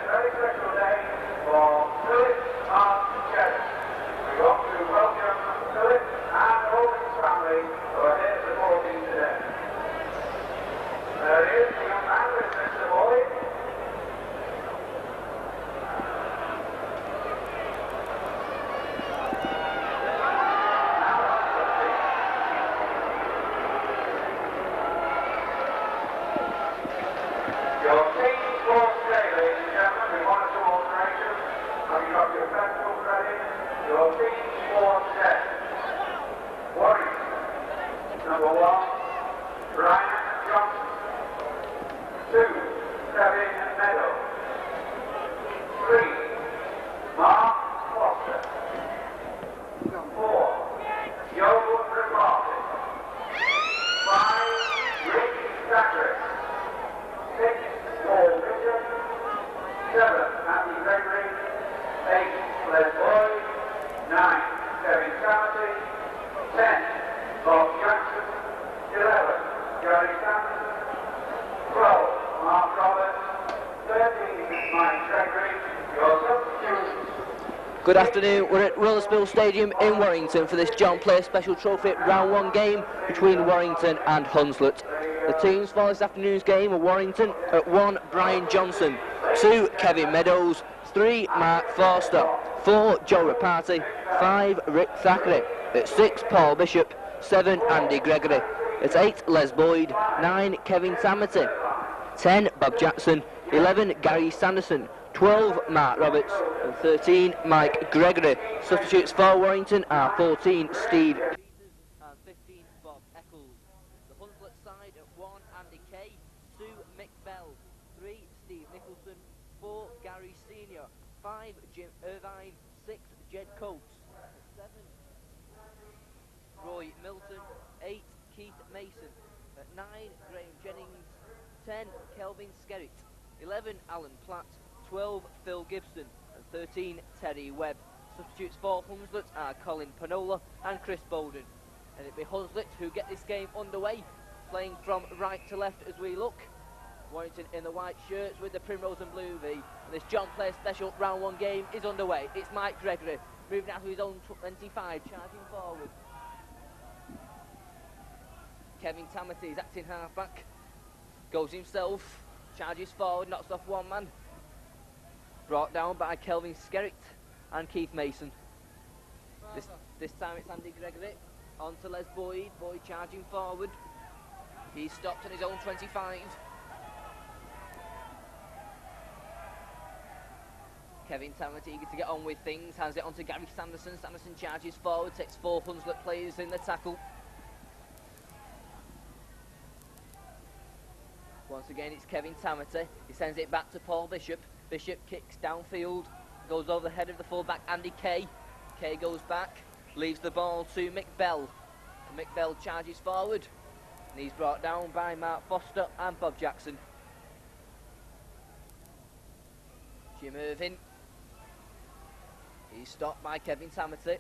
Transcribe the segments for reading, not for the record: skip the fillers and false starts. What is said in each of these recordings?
very special day for Philip and Jerry. We want to welcome Philip and all his family who are here supporting today. There is the young man with Mr. Boyd. Your team scores today, ladies and gentlemen, with one or two alterations. Have you got your pencils ready? Your team scores today. Warrington, number 1, Brian Johnson. 2, Kevin Meadows. 3, Mark Foster. 4, Joe Ricardo. 5, Rick Zachary. 6, Paul Bishop. 7, Andy Gregory. 8, Les Boyd. 9, Kevin Carty. 10, Bob Jackson. 11, Gary Sanderson. 12, Mark Roberts. 13, Mike Gregory. Your substitutes. Good afternoon, we're at Willisville Stadium in Warrington for this John Player Special Trophy Round 1 game between Warrington and Hunslet. The teams for this afternoon's game are Warrington at 1, Brian Johnson, 2, Kevin Meadows, 3, Mark Forster, 4, Joe Reparty, 5, Rick Thackeray, at 6, Paul Bishop, 7, Andy Gregory, at 8, Les Boyd, 9, Kevin Tamity, 10, Bob Jackson, 11, Gary Sanderson, 12, Mark Roberts, and 13, Mike Gregory. Substitutes for Warrington are 14, Steve Peters, and 15, Bob Eccles. The Hunslet side at 1, Andy Kay, 2, Mick Bell, 3, Steve Nicholson, 4, Gary Senior, 5, Jim Irvine, 6, Jed Coates, 7, Roy Milton, 8, Keith Mason, at 9, Graham Jennings, 10, Kelvin Skerritt, 11, Alan Platt, 12, Phil Gibson, and 13, Terry Webb. Substitutes for Hunslet are Colin Panola and Chris Bowden. And it'll be Hunslet who get this game underway, playing from right to left as we look. Warrington in the white shirts with the primrose and blue V. And this John Player Special Round 1 game is underway. It's Mike Gregory moving out to his own 25, charging forward. Kevin Tamity is acting halfback, goes himself, charges forward, knocks off one man. Brought down by Kelvin Skerritt and Keith Mason. This time it's Andy Gregory on to Les Boyd. Boyd charging forward. He's stopped on his own 25. Kevin Tamity eager to get on with things, hands it on to Gary Sanderson. Sanderson charges forward, takes 4 Hunslet players in the tackle. Once again it's Kevin Tamity. He sends it back to Paul Bishop. Bishop kicks downfield, goes over the head of the fullback Andy Kay. Kay goes back, leaves the ball to Mick Bell. Mick Bell charges forward, and he's brought down by Mark Foster and Bob Jackson. Jim Irvine. He's stopped by Kevin Tamity.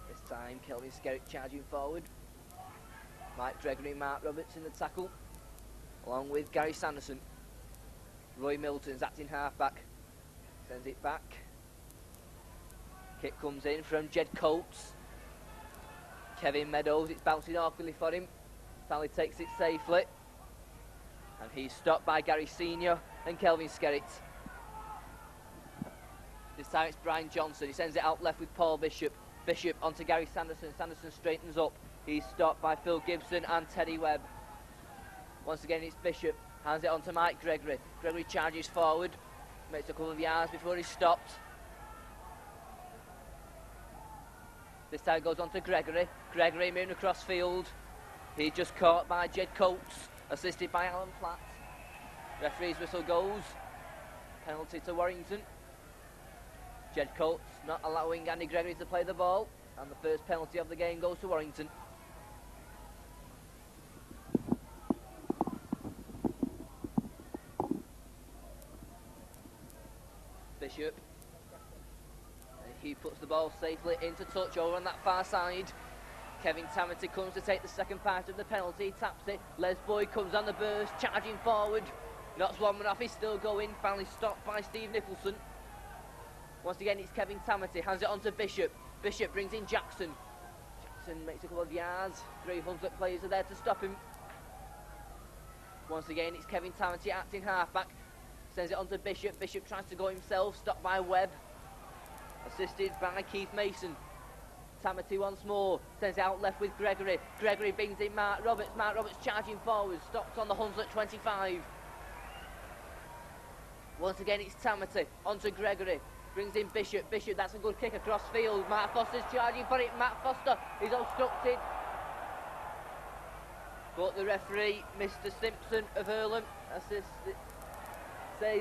This time Kelvin Skerritt charging forward. Mike Gregory and Mark Roberts in the tackle, along with Gary Sanderson. Roy Milton's acting halfback, sends it back. Kick comes in from Jed Coates. Kevin Meadows, it's bouncing awkwardly for him. Sally takes it safely. And he's stopped by Gary Senior and Kelvin Skerritt. This time it's Brian Johnson, he sends it out left with Paul Bishop. Bishop onto Gary Sanderson, Sanderson straightens up. He's stopped by Phil Gibson and Teddy Webb. Once again it's Bishop, hands it on to Mike Gregory. Gregory charges forward, makes a couple of yards before he's stopped. This time goes on to Gregory. Gregory moving across field. He's just caught by Jed Coates, assisted by Alan Platt. Referee's whistle goes. Penalty to Warrington. Jed Coates not allowing Andy Gregory to play the ball, and the first penalty of the game goes to Warrington. Bishop. He puts the ball safely into touch over on that far side. Kevin Tamity comes to take the second part of the penalty, taps it. Les Boyd comes on the burst, charging forward. Knocks one man off, he's still going. Finally stopped by Steve Nicholson. Once again, it's Kevin Tamity, hands it on to Bishop. Bishop brings in Jackson. Jackson makes a couple of yards. 3 Hunslet players are there to stop him. Once again, it's Kevin Tamity acting halfback. Sends it on to Bishop. Bishop tries to go himself, stopped by Webb. Assisted by Keith Mason. Tamity once more, sends it out left with Gregory. Gregory brings in Mark Roberts. Mark Roberts charging forward, stopped on the Hunslet 25. Once again, it's Tamity, onto Gregory. Brings in Bishop. Bishop, that's a good kick across field. Matt Foster's charging for it. Matt Foster is obstructed. But the referee, Mr. Simpson of Earlham, says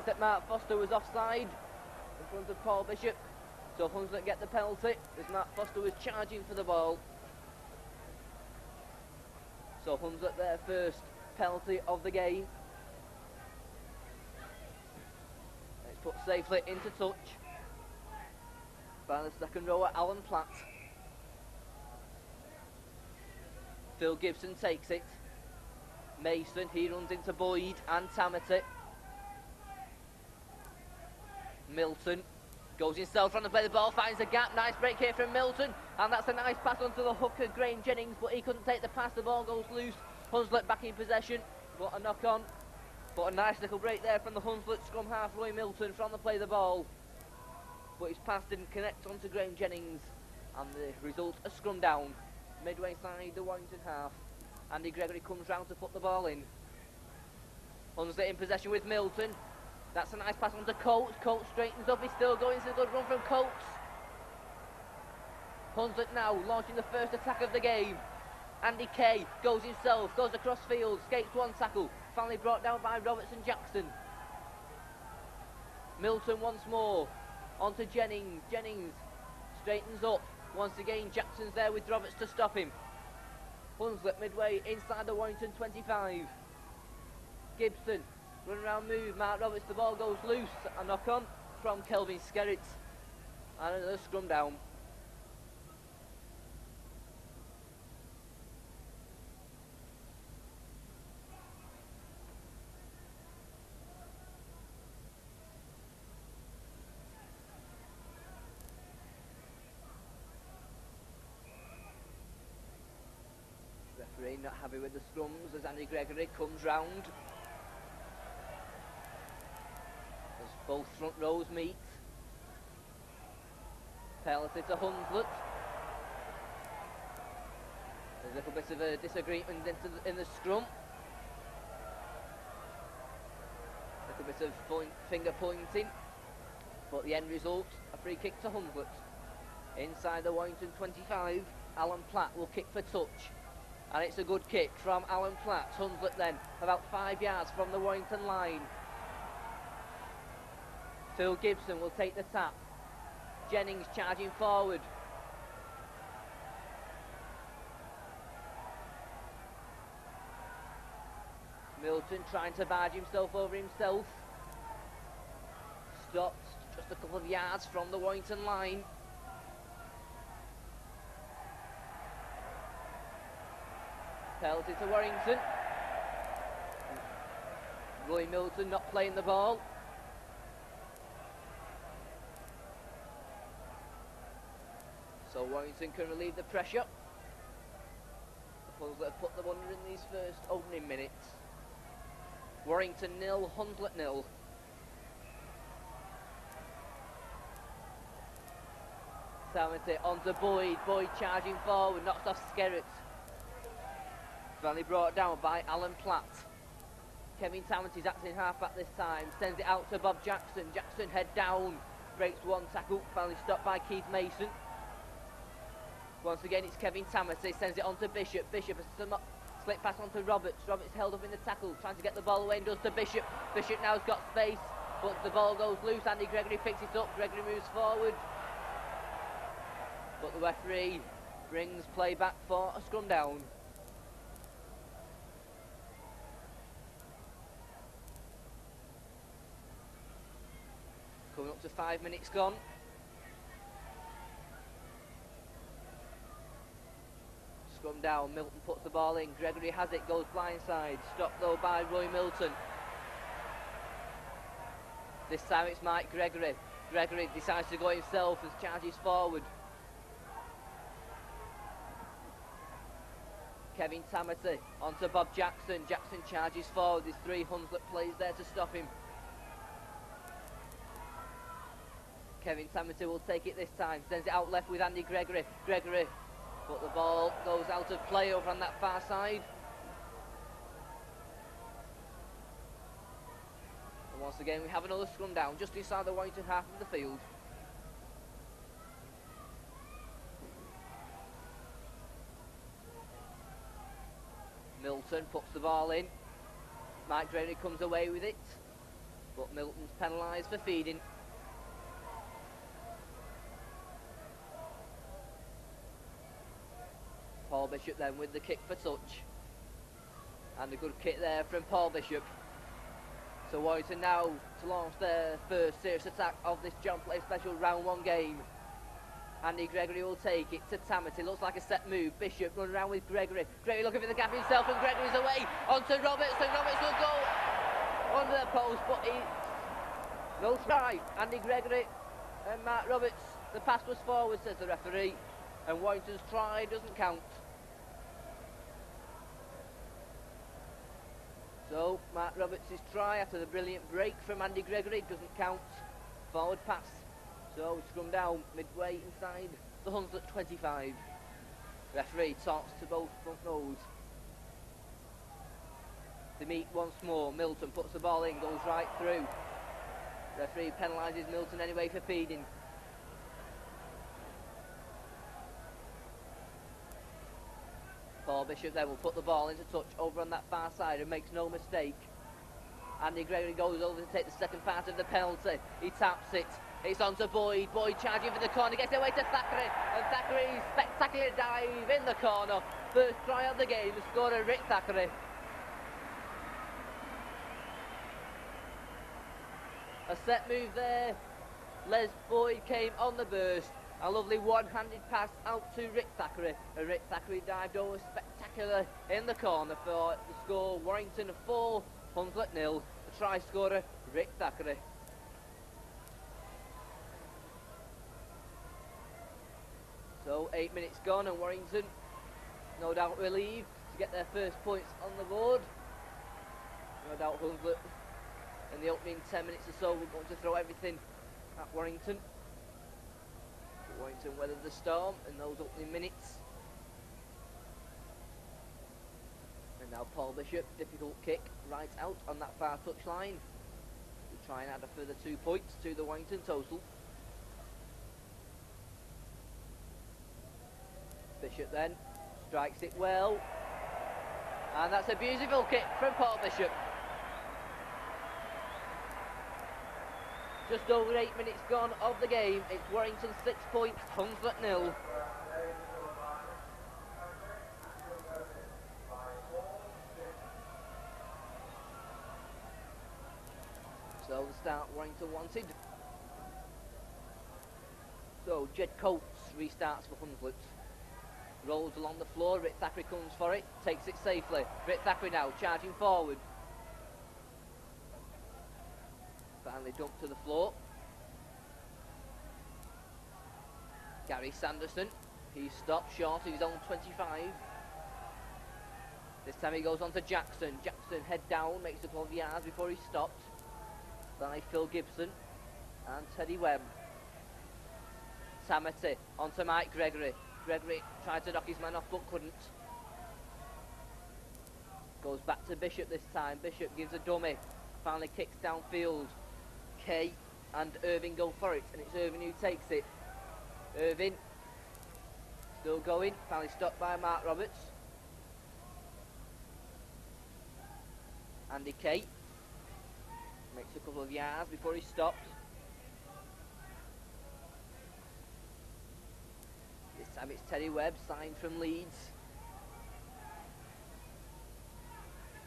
that Matt Foster was offside in front of Paul Bishop. So Hunslet get the penalty as Matt Foster was charging for the ball. So Hunslet their first penalty of the game. It's put safely into touch by the second rower, Alan Platt. Phil Gibson takes it. Mason, he runs into Boyd and Tamity. Milton goes himself trying to play the ball, finds a gap. Nice break here from Milton, and that's a nice pass onto the hooker, Graham Jennings, but he couldn't take the pass. The ball goes loose. Hunslet back in possession, but a knock on. But a nice little break there from the Hunslet scrum half, Roy Milton, trying to play the ball. But his pass didn't connect onto Graham Jennings, and the result, a scrum down. Midway side, the Warrington half. Andy Gregory comes round to put the ball in. Hunslet in possession with Milton. That's a nice pass on to Coates. Coates straightens up, he's still going. It's a good run from Coates. Hunslet now launching the first attack of the game. Andy Kay goes himself, goes across field, escapes one tackle. Finally brought down by Roberts and Jackson. Milton once more. On to Jennings. Jennings straightens up. Once again, Jackson's there with Roberts to stop him. Hunslet midway inside the Warrington 25. Gibson. Run around move, Mark Roberts, the ball goes loose. A knock on from Kelvin Skerritt. And another scrum down. Referee not happy with the scrums as Andy Gregory comes round. As both front rows meet. Penalty to Hunslet. There's a little bit of a disagreement in the scrum. A little bit of finger pointing. But the end result, a free kick to Hunslet. Inside the Warrington 25, Alan Platt will kick for touch. And it's a good kick from Alan Platt. Hunslet then about 5 yards from the Warrington line. Phil Gibson will take the tap. Jennings charging forward. Milton trying to barge himself over himself. Stopped just a couple of yards from the Warrington line. Penalty to Warrington. Roy Milton not playing the ball. So Warrington can relieve the pressure. The Hunslet have put them under in these first opening minutes. Warrington 0, Hunslet 0. Tamity onto Boyd. Boyd charging forward, knocks off Skerritt. Finally brought down by Alan Platt. Kevin Tamity's acting halfback this time. Sends it out to Bob Jackson. Jackson head down. Breaks one tackle. Finally stopped by Keith Mason. Once again it's Kevin Tamity. Sends it on to Bishop. Bishop has slip pass on to Roberts. Roberts held up in the tackle. Trying to get the ball away and does to Bishop. Bishop now's got space. But the ball goes loose. Andy Gregory picks it up. Gregory moves forward. But the referee brings play back for a scrum down. Coming up to 5 minutes gone. scrum down. Milton puts the ball in. Gregory has it, goes blindside. Stopped though by Roy Milton. This time it's Mike Gregory. Gregory decides to go himself as charges forward. Kevin Tamati onto Bob Jackson. Jackson charges forward. There's 3 Hunslet players there to stop him. Kevin Tamati will take it this time. Sends it out left with Andy Gregory. Gregory, but the ball goes out of play over on that far side. And once again we have another scrum down just inside the Warrington half of the field. Milton puts the ball in. Mike Gregory comes away with it, but Milton's penalised for feeding. Paul Bishop then with the kick for touch. And a good kick there from Paul Bishop. So Warrington now to launch their first serious attack of this John Play Special Round 1 game. Andy Gregory will take it to Tamati. Looks like a set move. Bishop running around with Gregory. Gregory looking for the gap himself, and Gregory's away onto Roberts, and Roberts will go under the post, but he no try. Andy Gregory and Mark Roberts. The pass was forward, says the referee, and Warrington's try doesn't count. So Mark Roberts' try after the brilliant break from Andy Gregory doesn't count. Forward pass. So scrum down midway inside the Hunslet 25. Referee talks to both front rows. They meet once more. Milton puts the ball in, goes right through. Referee penalises Milton anyway for feeding. Paul Bishop then will put the ball into touch over on that far side and makes no mistake. Andy Gregory goes over to take the second part of the penalty. He taps it. It's on to Boyd. Boyd charging for the corner, gets away to Thackeray, and Thackeray's spectacular dive in the corner. First try of the game, the scorer Rick Thackeray. A set move there. Les Boyd came on the burst. A lovely one-handed pass out to Rick Thackeray. And Rick Thackeray dived over spectacular in the corner for the score. Warrington 4, Hunslet 0. The try scorer Rick Thackeray. So 8 minutes gone, and Warrington no doubt relieved to get their first points on the board. No doubt Hunslet in the opening 10 minutes or so we're going to throw everything at Warrington. But Warrington weathered the storm in those opening minutes. And now Paul Bishop, difficult kick right out on that far touchline. We'll try and add a further 2 points to the Warrington total. Bishop then strikes it well, and that's a beautiful kick from Paul Bishop. Just over 8 minutes gone of the game. It's Warrington 6 points, Hunslet 0. So the start Warrington wanted. So Jed Coates restarts for Hunslet. Rolls along the floor, Rick Thackeray comes for it, takes it safely. Rick Thackeray now charging forward. Finally dumped to the floor. Gary Sanderson, he stopped short of his own 25. This time he goes on to Jackson. Jackson head down, makes a 12 yards before he stopped. By Phil Gibson and Teddy Webb. Tamati onto Mike Gregory. Gregory tried to knock his man off but couldn't. Goes back to Bishop this time. Bishop gives a dummy. Finally kicks downfield. Kay and Irving go for it, and it's Irving who takes it. Irving still going. Finally stopped by Mark Roberts. Andy Kay makes a couple of yards before he stopped. This time it's Teddy Webb, signed from Leeds.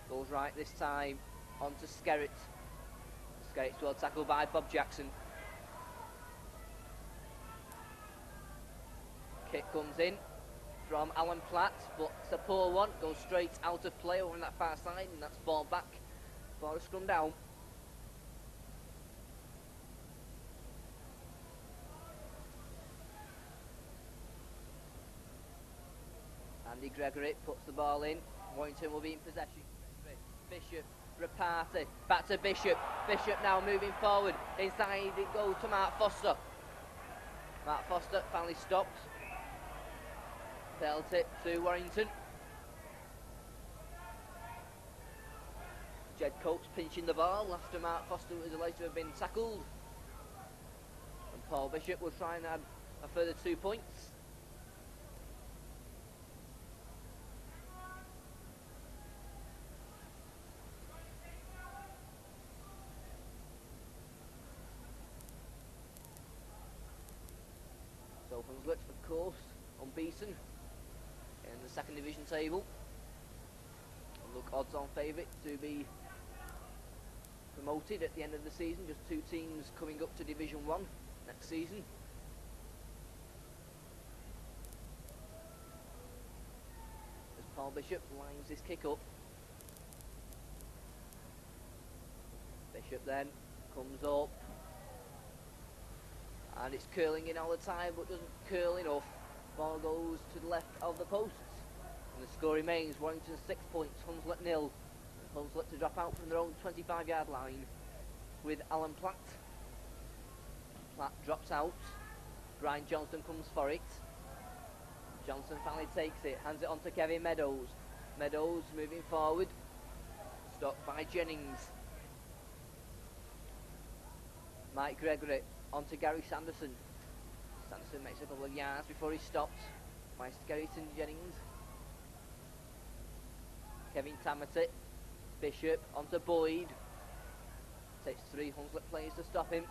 Goes right this time, on to Skerritt. Skerritt's well tackled by Bob Jackson. Kick comes in from Alan Platt, but it's a poor one. Goes straight out of play over on that far side, and that's ball back for a scrum down. Andy Gregory puts the ball in. Warrington will be in possession. Bishop, Rapati, back to Bishop. Bishop now moving forward. Inside it goes to Mark Foster. Mark Foster finally stopped. Dealt it to Warrington. Jed Coates pinching the ball after Mark Foster was alleged to have been tackled. And Paul Bishop will try and add a further 2 points. So Hunslet, of course, unbeaten in the second division table. And look odds-on favourite to be promoted at the end of the season. Just 2 teams coming up to Division 1 next season. As Paul Bishop lines this kick up. Bishop then comes up. And it's curling in all the time, but doesn't curl enough. Ball goes to the left of the posts. And the score remains Warrington 6 points, Hunslet 0. And Hunslet to drop out from their own 25-yard line with Alan Platt. Platt drops out. Brian Johnson comes for it. Johnson finally takes it, hands it on to Kevin Meadows. Meadows moving forward. Stopped by Jennings. Mike Gregory on to Gary Sanderson. Sanderson makes a couple of yards before he stopped. By Skerriton Jennings. Kevin Tamati. Bishop onto Boyd. Takes 3 Hunslet players to stop him.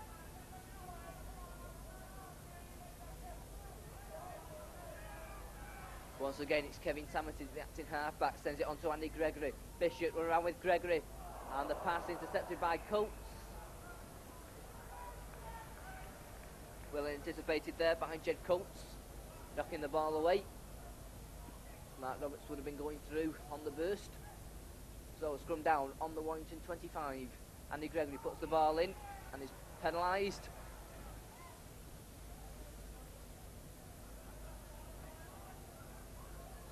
Once again it's Kevin Tamati, the acting halfback, sends it on to Andy Gregory. Bishop around with Gregory. And the pass intercepted by Coates. Well anticipated there by Jed Coates, knocking the ball away. Mark Roberts would have been going through on the burst. So scrum down on the Warrington 25. Andy Gregory puts the ball in and is penalised.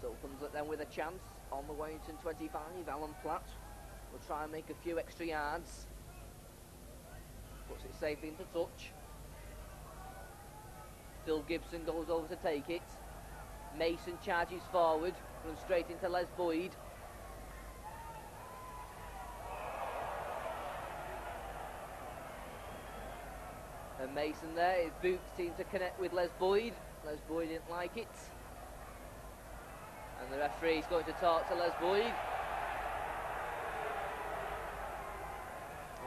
So Hunslet then with a chance on the Warrington 25. Alan Platt will try and make a few extra yards. Puts it safely into touch. Phil Gibson goes over to take it. Mason charges forward, runs straight into Les Boyd. And Mason there, his boots seem to connect with Les Boyd. Les Boyd didn't like it. And the referee's going to talk to Les Boyd.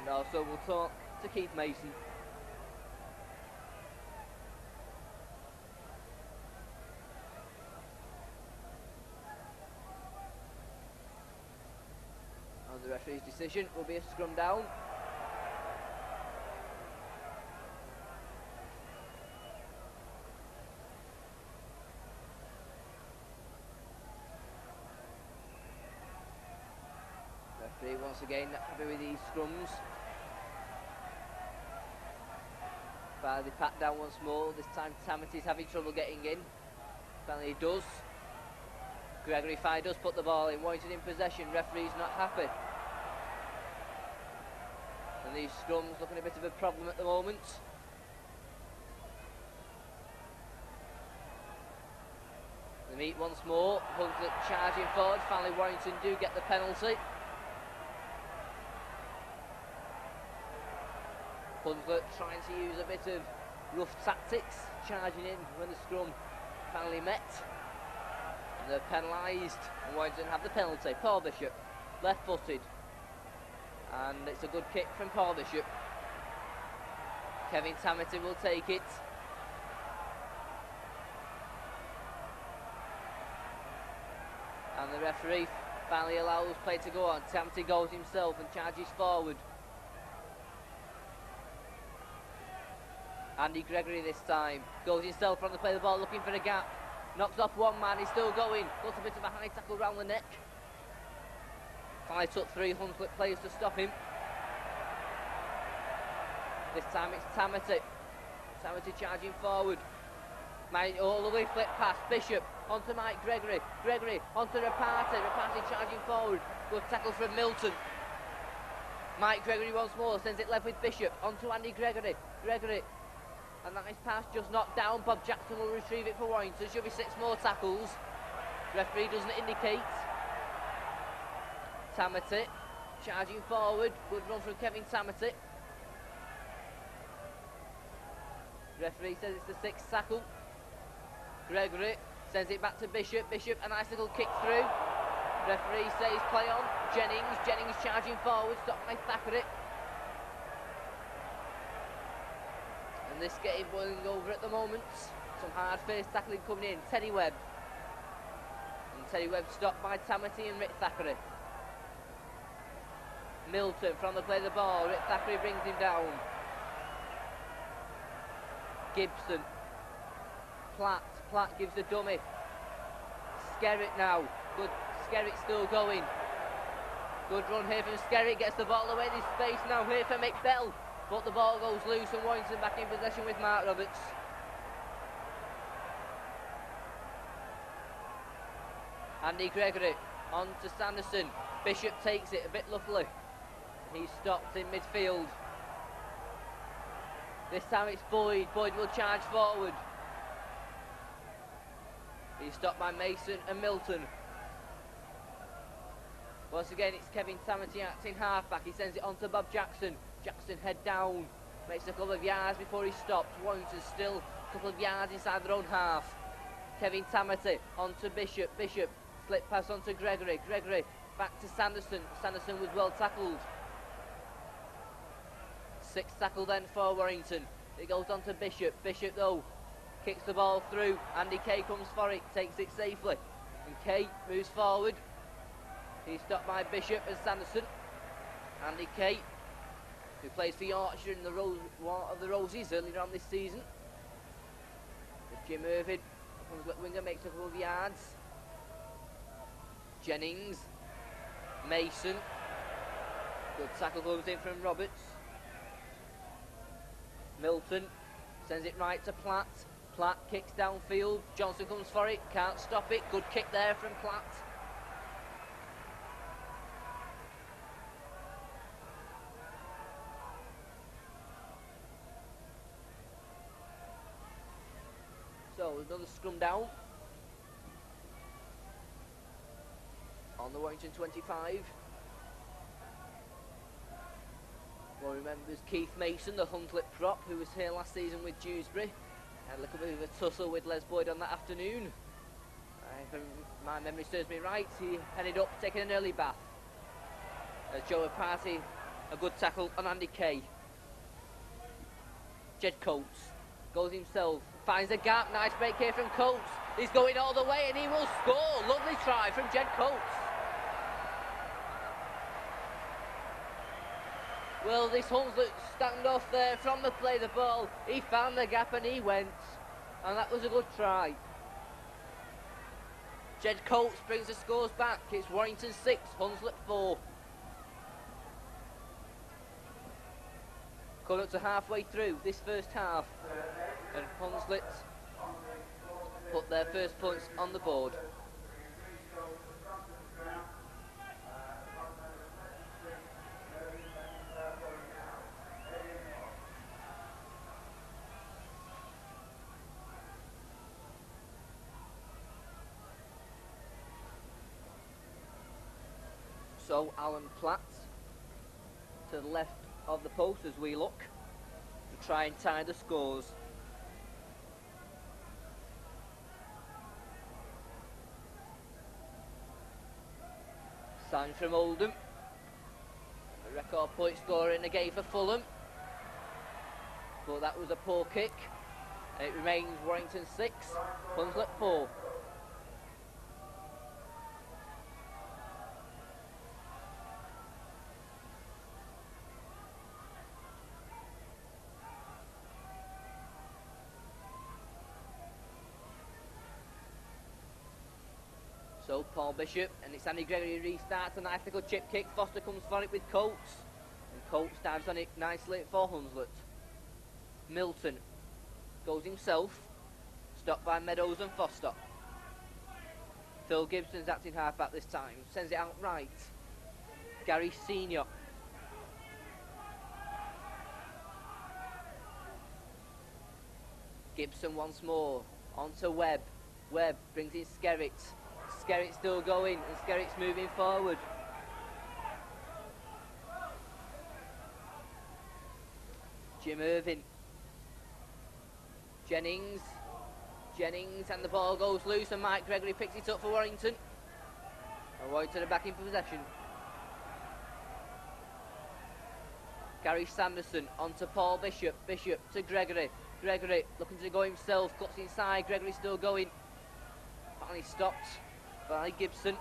And also we'll talk to Keith Mason. The referee's decision will be a scrum down. Referee once again not happy with these scrums. Finally pat down once more. This time Tamati's having trouble getting in. Finally he does. Gregory Fye does put the ball in. Warrington in possession. Referee's not happy. And these scrums looking a bit of a problem at the moment. They meet once more. Hunslet charging forward. Finally Warrington do get the penalty. Hunslet trying to use a bit of rough tactics, charging in when the scrum finally met. And they're penalised. And Warrington have the penalty. Paul Bishop, left-footed. And it's a good kick from Paul Bishop. Kevin Tamati will take it. And the referee finally allows play to go on. Tamati goes himself and charges forward. Andy Gregory this time goes himself from the play of the ball, looking for a gap. Knocks off one man, he's still going. Got a bit of a high tackle round the neck. Fight up 3 Hunslet players to stop him. This time it's Tamati. Tamati charging forward. Lovely flip pass. Bishop onto Mike Gregory. Gregory onto Rapati. Rapati charging forward. Good tackle from Milton. Mike Gregory once more sends it left with Bishop onto Andy Gregory. Gregory. A nice pass just knocked down. Bob Jackson will retrieve it for Warrington. Should be 6 more tackles. Referee doesn't indicate. Tamati charging forward. Good run from Kevin Tamati. Referee says it's the 6th tackle. Gregory sends it back to Bishop. Bishop, a nice little kick through. Referee says play on. Jennings charging forward. Stopped by Thackeray. And this game boiling over at the moment. Some hard face tackling coming in. Teddy Webb. And Teddy Webb stopped by Tamati and Rick Thackeray. Milton from the play of the ball. Rick Thackeray brings him down. Gibson. Platt gives the dummy. Skerritt now. Good. Skerritt still going. Good run here from Skerritt. Gets the ball away. There's space now here for McBell. But the ball goes loose and Warrington back in possession with Mark Roberts. Andy Gregory on to Sanderson. Bishop takes it a bit luckily. He's stopped in midfield. This time it's Boyd. Boyd will charge forward. He's stopped by Mason and Milton. Once again it's Kevin Tamati acting halfback. He sends it on to Bob Jackson. Jackson head down. Makes a couple of yards before he stops. Warrington still a couple of yards inside their own half. Kevin Tamati on to Bishop. Bishop slip pass on to Gregory. Gregory back to Sanderson. Sanderson was well tackled. 6th tackle then for Warrington. It goes on to Bishop. Bishop though kicks the ball through. Andy Kay comes for it, takes it safely. And Kay moves forward. He's stopped by Bishop and Sanderson. Andy Kay, who plays for Yorkshire in the War of the Roses earlier on this season. As Jim Irvin, comes winger, makes a couple of yards. Jennings. Mason. Good tackle comes in from Roberts. Milton sends it right to Platt. Platt kicks downfield. Johnson comes for it. Can't stop it. Good kick there from Platt. So another scrum down. On the Warrington 25. Well, remembers Keith Mason, the Hunslet prop, who was here last season with Dewsbury. Had a little bit of a tussle with Les Boyd on that afternoon. If my memory serves me right, he headed up, taking an early bath. Joe Party, a good tackle on Andy Kay. Jed Coates goes himself, finds a gap, nice break here from Coates. He's going all the way and he will score. Lovely try from Jed Coates. Well, this Hunslet standoff there from the play of the ball. He found the gap and he went. And that was a good try. Jed Coates brings the scores back. It's Warrington 6, Hunslet 4. Coming up to halfway through this first half. And Hunslet put their first points on the board. So Alan Platt to the left of the post as we look to try and tie the scores. Sign from Oldham, a record point scorer in the game for Fulham, but that was a poor kick. It remains Warrington 6, Hunslet 4. So Paul Bishop, and it's Andy Gregory who restarts. A nice little chip kick. Foster comes for it with Coates, and Coates dives on it nicely for Hunslet. Milton goes himself, stopped by Meadows and Foster. Phil Gibson's acting half-back this time, sends it out right. Gary Senior. Gibson once more, onto Webb. Webb brings in Skerritt. Skerritt's still going, and Skerritt's moving forward. Jim Irvin. Jennings, and the ball goes loose, and Mike Gregory picks it up for Warrington. And Warrington are back in possession. Gary Sanderson onto Paul Bishop. Bishop to Gregory. Gregory looking to go himself, cuts inside. Gregory still going. Finally stopped by Gibson.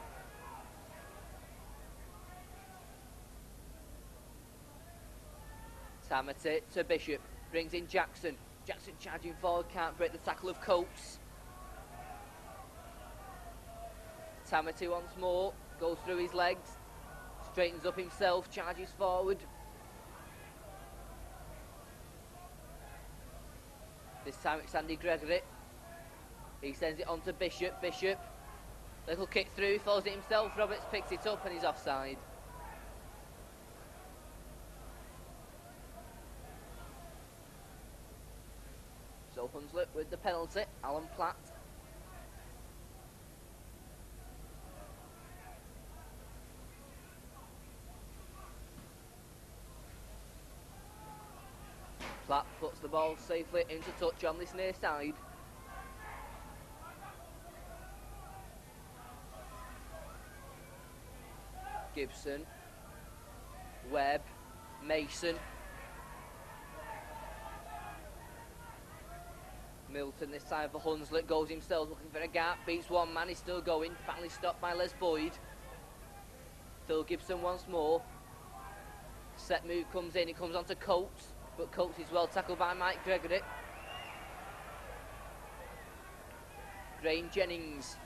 Tamati to Bishop. Brings in Jackson. Jackson charging forward, can't break the tackle of Coates. Tamati once more, goes through his legs, straightens up himself, charges forward. This time it's Andy Gregory. He sends it on to Bishop. Bishop, little kick through, throws it himself. Roberts picks it up and he's offside. So Hunslet with the penalty, Alan Platt. Platt puts the ball safely into touch on this near side. Gibson, Webb, Mason. Milton this time for Hunslet, goes himself looking for a gap, beats one man, he's still going, finally stopped by Les Boyd. Phil Gibson once more. Set move comes in, it comes on to Coates, but Coates is well tackled by Mike Gregory. Graham Jennings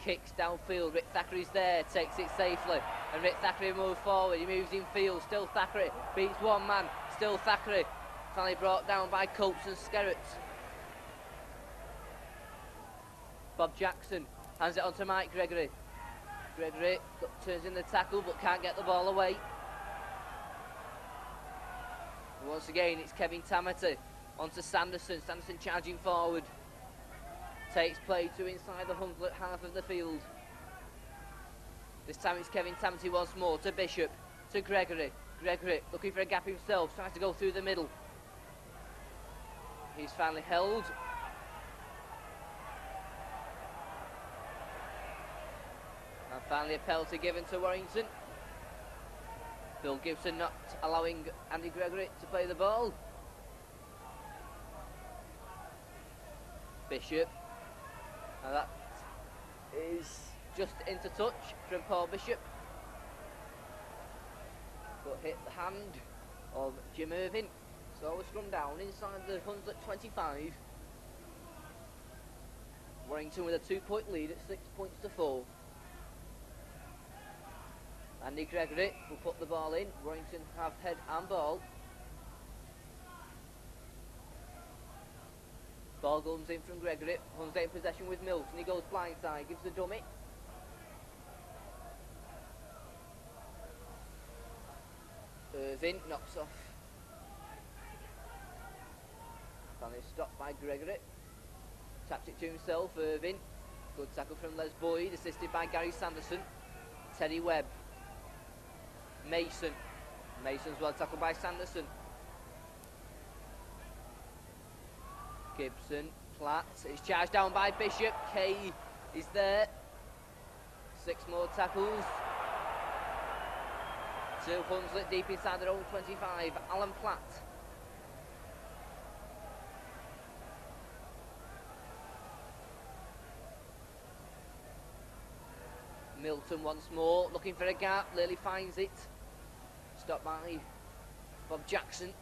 kicks downfield, Rick Thackeray's there, takes it safely, and Rick Thackeray moves forward, he moves in field, still Thackeray, beats one man, still Thackeray, finally brought down by Coates and Skerritt. Bob Jackson hands it on to Mike Gregory. Gregory turns in the tackle but can't get the ball away. And once again it's Kevin Tamati onto Sanderson. Sanderson charging forward. Takes play to inside the Hunslet half of the field. This time it's Kevin Tamati once more to Bishop, to Gregory. Gregory looking for a gap himself, tries to go through the middle. He's finally held. And finally a penalty given to Warrington. Phil Gibson not allowing Andy Gregory to play the ball. Bishop. And that is just into touch from Paul Bishop. But hit the hand of Jim Irvin. So a scrum down inside the Hunslet 25. Warrington with a 2-point lead at 6 points to 4. Andy Gregory will put the ball in. Warrington have head and ball. Ball comes in from Gregory. Hunslet in possession with Milton. He goes blindside, gives the dummy. Irvin knocks off. Finally stopped by Gregory. Taps it to himself, Irvin. Good tackle from Les Boyd, assisted by Gary Sanderson. Teddy Webb. Mason. Mason's well tackled by Sanderson. Gibson, Platt. He's charged down by Bishop. Kay is there. 6 more tackles. To Hunslet deep inside their own 25. Alan Platt. Milton once more, looking for a gap. Lily finds it. Stopped by Bob Jackson.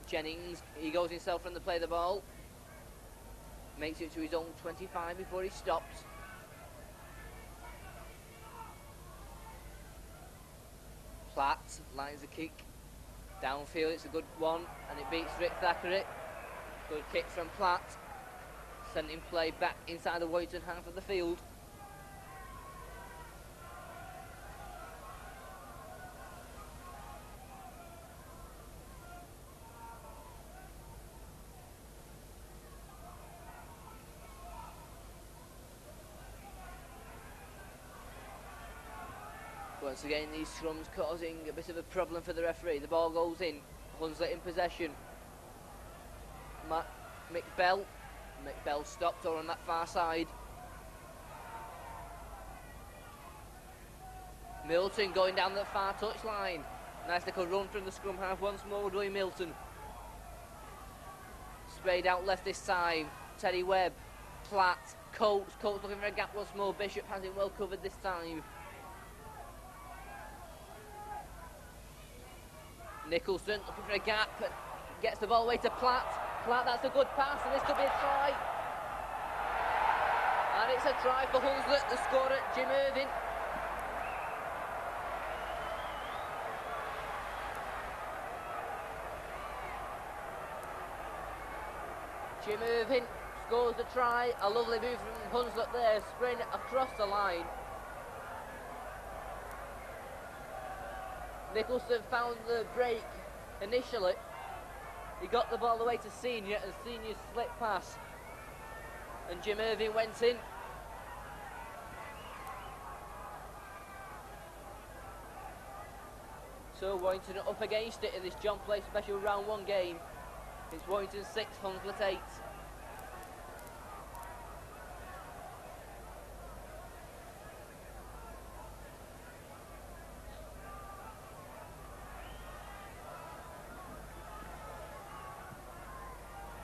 Jennings, he goes himself from the play of the ball. Makes it to his own 25 before he stops. Platt lines a kick. Downfield, it's a good one, and it beats Rick Thackeray. Good kick from Platt. Sending play back inside the Warrington half of the field. Once again, these scrums causing a bit of a problem for the referee. The ball goes in. Hunslet in possession. McBell stopped over on that far side. Milton going down the far touchline. Nice little run from the scrum half once more, Dwayne Milton. Sprayed out left this time. Teddy Webb, Platt, Coates looking for a gap once more. Bishop has it well covered this time. Nicholson looking for a gap, gets the ball away to Platt. Platt, that's a good pass, and this could be a try. And it's a try for Hunslet, the scorer, Jim Irving. Jim Irving scores the try. A lovely move from Hunslet there, spraying it across the line. Nicholson found the break initially. He got the ball away to Senior, and Senior's slip pass. And Jim Irving went in. So Warrington up against it in this John Play Special Round 1 game. It's Warrington 6, Hunslet 8.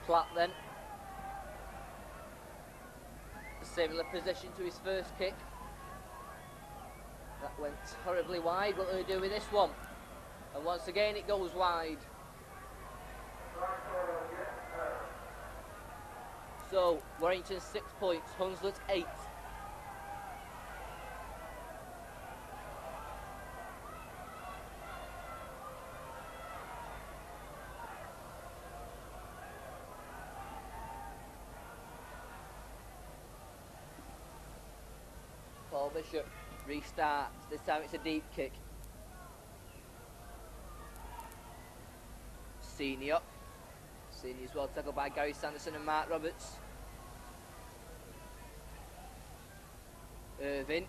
Platt then. A similar position to his first kick. That went horribly wide. What do we do with this one? And once again it goes wide. So Warrington 6 points, Hunslet 8. Paul Bishop restarts. This time it's a deep kick. Senior's well tackled by Gary Sanderson and Mark Roberts. Irving.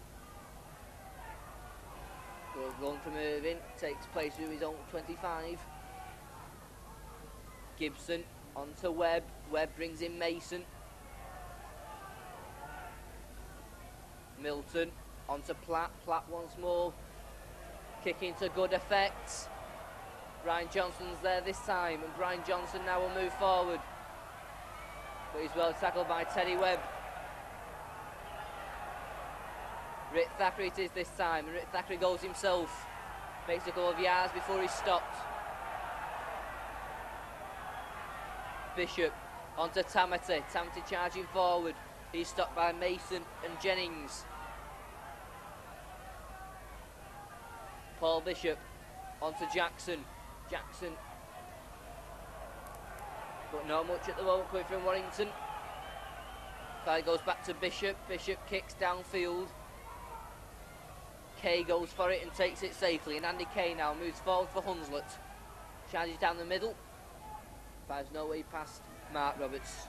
Good run from Irving. Takes place with his own 25. Gibson onto Webb. Webb brings in Mason. Milton onto Platt. Platt once more. Kicking to good effect. Brian Johnson's there this time, and Brian Johnson now will move forward. But he's well tackled by Teddy Webb. Rick Thackeray it is this time, and Rick Thackeray goes himself. Makes a couple of yards before he's stopped. Bishop onto Tamati. Tamati charging forward. He's stopped by Mason and Jennings. Paul Bishop onto Jackson. But not much at the moment coming from Warrington. Play goes back to Bishop. Bishop kicks downfield. Kay goes for it and takes it safely. And Andy Kay now moves forward for Hunslet. Charges down the middle. Finds no way past Mark Roberts.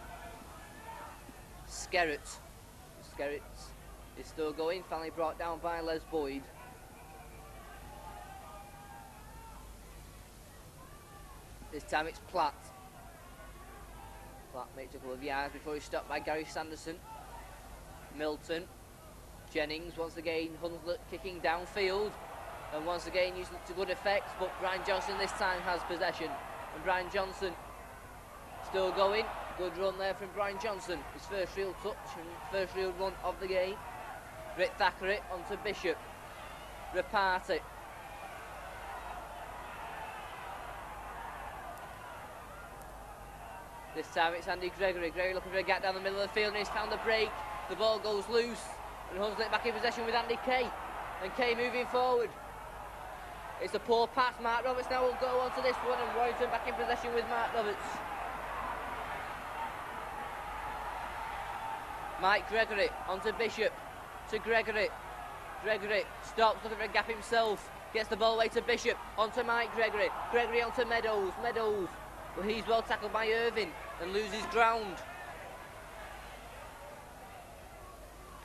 Skerritt is still going. Finally brought down by Les Boyd. This time it's Platt. Platt makes a couple of yards before he's stopped by Gary Sanderson. Milton. Jennings once again. Hunslet kicking downfield. And once again using it to good effect. But Brian Johnson this time has possession. And Brian Johnson still going. Good run there from Brian Johnson. His first real touch and first real run of the game. Rick Thackeray onto Bishop. Reparty. This time it's Andy Gregory. Gregory looking for a gap down the middle of the field, and he's found the break. The ball goes loose, and Hunslet back in possession with Andy Kay. And Kay moving forward. It's a poor pass. Mark Roberts now will go on to this one, and Warrington back in possession with Mark Roberts. Mike Gregory onto Bishop, to Gregory. Gregory stops, looking for a gap himself. Gets the ball away to Bishop, onto Mike Gregory. Gregory onto Meadows. Meadows, well, he's well tackled by Irving and loses ground.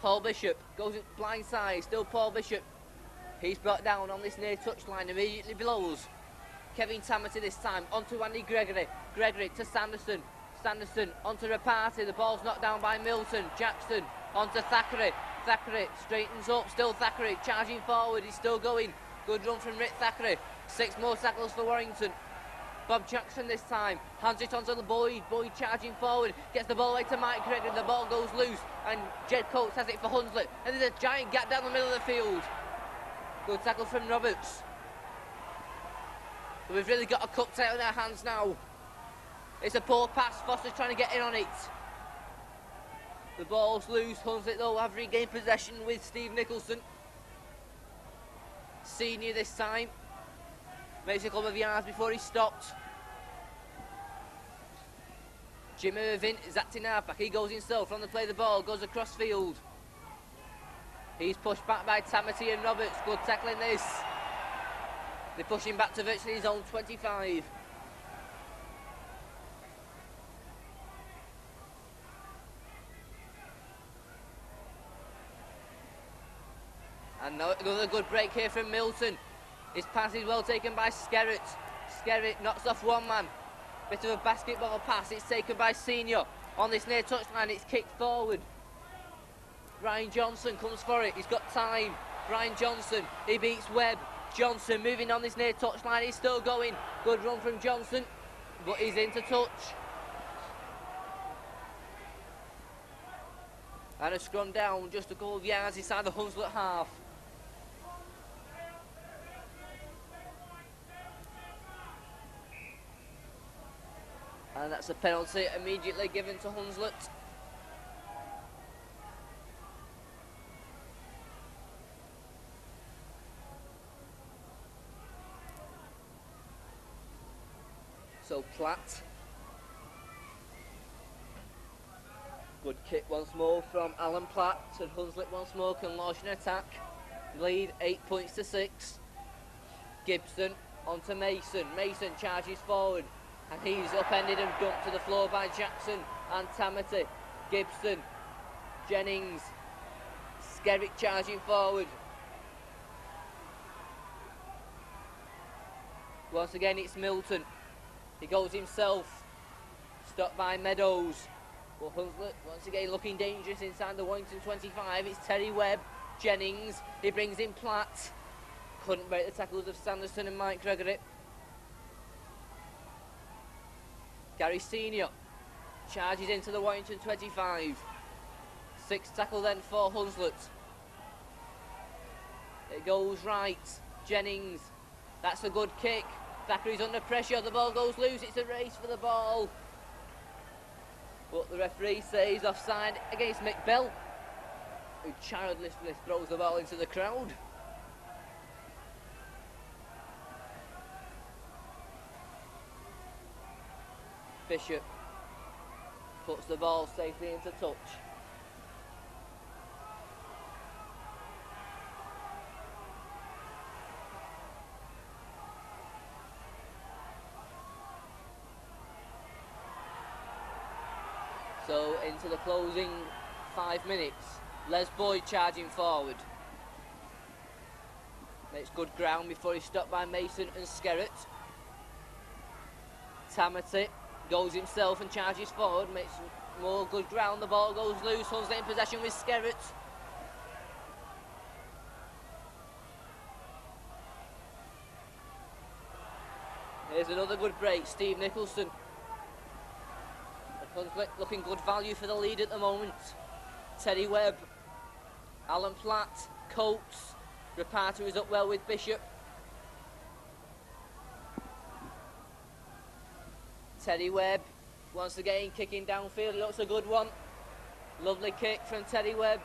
Paul Bishop goes blindside, still Paul Bishop. He's brought down on this near touchline, immediately below us. Kevin Tamati this time, onto Andy Gregory. Gregory to Sanderson. Sanderson onto Rapati, the ball's knocked down by Milton. Jackson onto Thackeray. Thackeray straightens up, still Thackeray charging forward, he's still going. Good run from Rick Thackeray. 6 more tackles for Warrington. Bob Jackson this time, hands it onto the Boyd. Boyd charging forward, gets the ball away to Mike Gregory, the ball goes loose, and Jed Coates has it for Hunslet, and there's a giant gap down the middle of the field. Good tackle from Roberts. But we've really got a cup tie on our hands now. It's a poor pass, Foster's trying to get in on it. The ball's loose, Hunslet though have regained possession with Steve Nicholson. Senior this time. Makes a couple of yards before he stopped. Jim Irving is acting halfback. He goes himself from the play of the ball, goes across field. He's pushed back by Tamati and Roberts. Good tackling this. They push him back to virtually his own 25. And now another good break here from Milton. His pass is well taken by Skerritt. Skerritt knocks off one man. Bit of a basketball pass. It's taken by Senior. On this near touchline, it's kicked forward. Brian Johnson comes for it. He's got time. Brian Johnson, he beats Webb. Johnson moving on this near touchline. He's still going. Good run from Johnson, but he's into touch. And a scrum down just a couple of yards inside the Hunslet half. And that's a penalty immediately given to Hunslet. So Platt. Good kick once more from Alan Platt, and Hunslet once more can launch an attack. Lead 8 points to 6. Gibson onto Mason. Mason charges forward, and he's upended and dumped to the floor by Jackson and Tamati. Gibson, Jennings, Skerritt charging forward. Once again it's Milton. He goes himself, stopped by Meadows. Well, Hunslet once again looking dangerous inside the Warrington 25. It's Terry Webb, Jennings, he brings in Platt. Couldn't break the tackles of Sanderson and Mike Gregory. Gary Senior charges into the Warrington 25. 6 tackle then for Hunslet. It goes right. Jennings, that's a good kick. Thackeray's under pressure, the ball goes loose, it's a race for the ball. But the referee says offside against McBell, who childlessly throws the ball into the crowd. Bishop puts the ball safely into touch. So into the closing 5 minutes. Les Boyd charging forward. Makes good ground before he's stopped by Mason and Skerritt. Tamati goes himself and charges forward, makes more good ground, the ball goes loose, Hunslet in possession with Skerritt. Here's another good break, Steve Nicholson. Hunslet looking good value for the lead at the moment. Teddy Webb, Alan Platt, Coates, Rapata is up well with Bishop. Teddy Webb, once again kicking downfield, it looks a good one. Lovely kick from Teddy Webb.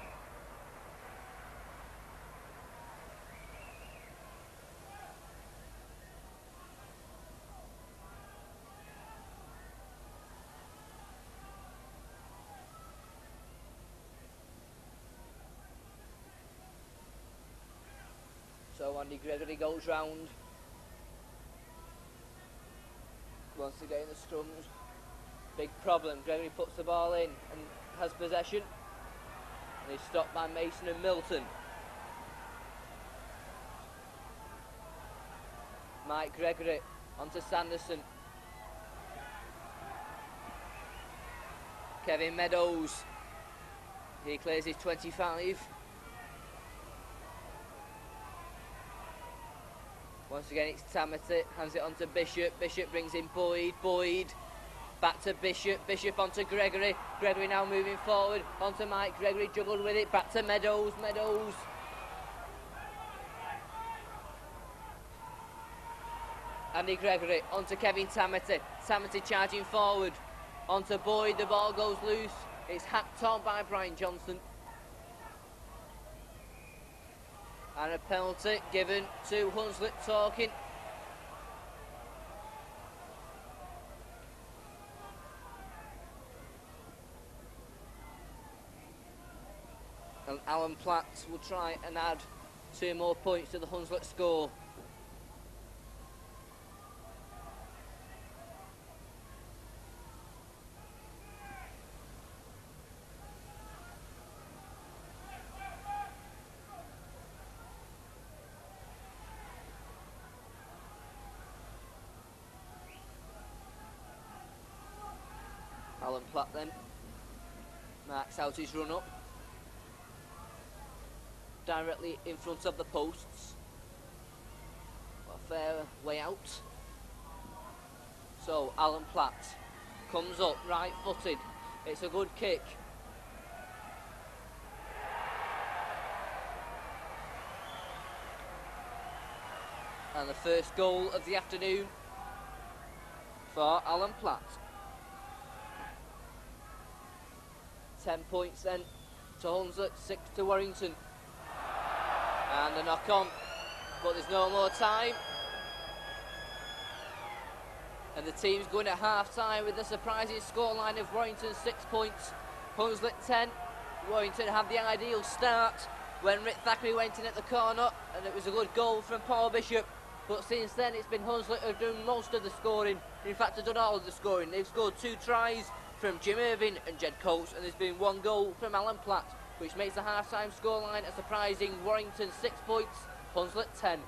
Andy Gregory goes round. Once again the scrums. Big problem. Gregory puts the ball in and has possession. And he's stopped by Mason and Milton. Mike Gregory onto Sanderson. Kevin Meadows. He clears his 25. Once again it's Tamati, hands it on to Bishop. Bishop brings in Boyd. Boyd back to Bishop. Bishop onto Gregory. Gregory now moving forward onto Mike Gregory, juggled with it. Back to Meadows. Meadows. Andy Gregory onto Kevin Tamati. Tamati charging forward onto Boyd. The ball goes loose. It's hacked on by Brian Johnson. And a penalty given to Hunslet talking. And Alan Platt will try and add 2 more points to the Hunslet score. Alan Platt then marks out his run up directly in front of the posts. A fair way out. So Alan Platt comes up right footed. It's a good kick. And the first goal of the afternoon for Alan Platt. 10 points then to Hunslet, 6 to Warrington. And a knock on, but there's no more time. And the team's going at half time with the surprising scoreline of Warrington 6 points, Hunslet 10. Warrington had the ideal start when Rick Thackeray went in at the corner, and it was a good goal from Paul Bishop. But since then it's been Hunslet who've done most of the scoring. In fact, they've done all of the scoring. They've scored 2 tries from Jim Irving and Jed Coates, and there's been 1 goal from Alan Platt, which makes the half-time scoreline a surprising Warrington 6 points, Hunslet 10.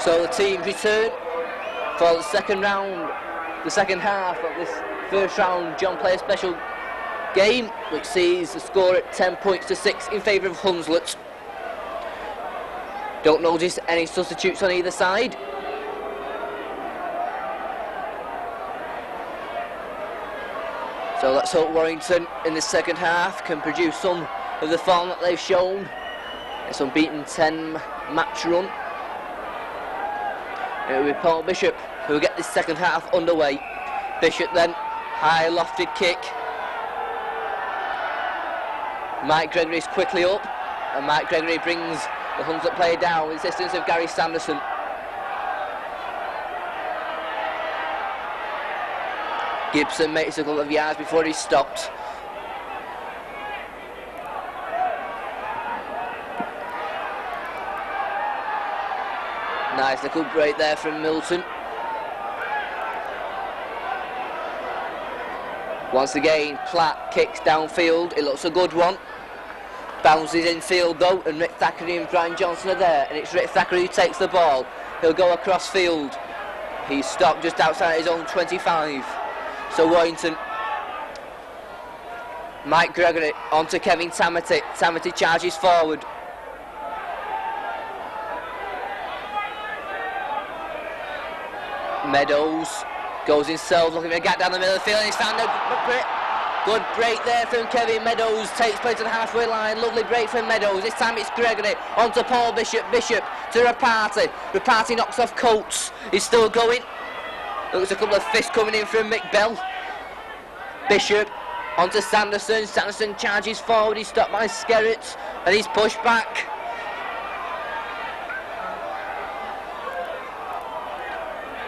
So the teams return for the second round, the second half of this first round John Player Special game, which sees the score at 10 points to 6 in favour of Hunslet. Don't notice any substitutes on either side. So let's hope Warrington in the second half can produce some of the form that they've shown. It's unbeaten 10 match run. It will be Paul Bishop who will get this second half underway. Bishop then, high lofted kick. Mike Gregory is quickly up, and Mike Gregory brings the Hunslet player down with the assistance of Gary Sanderson. Gibson makes a couple of yards before he's stopped. Nice little break there from Milton. Once again, Platt kicks downfield. It looks a good one. Bounces infield though, and Rick Thackeray and Brian Johnson are there. And it's Rick Thackeray who takes the ball. He'll go across field. He's stopped just outside his own 25. So Warrington. Mike Gregory onto Kevin Tamati. Tamati charges forward. Meadows goes himself, looking for a gap down the middle of the field, and he's found a good break there from Kevin Meadows. Takes place to the halfway line. Lovely break from Meadows. This time it's Gregory onto Paul Bishop. Bishop to Rapati. Rapati knocks off Coates. He's still going. Looks a couple of fists coming in from McBell. Bishop onto Sanderson. Sanderson charges forward, he's stopped by Skerritt, and he's pushed back.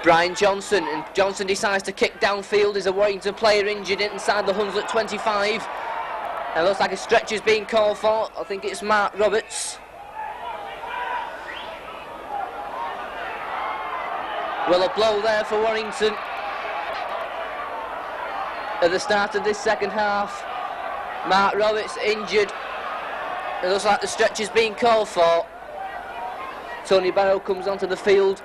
Brian Johnson, and Johnson decides to kick downfield. There's a Warrington player injured inside the Hunslet 25. And it looks like a stretch is being called for. I think it's Mark Roberts. Well, a blow there for Warrington at the start of this second half. Mark Roberts injured. It looks like the stretch is being called for. Tony Barrow comes onto the field.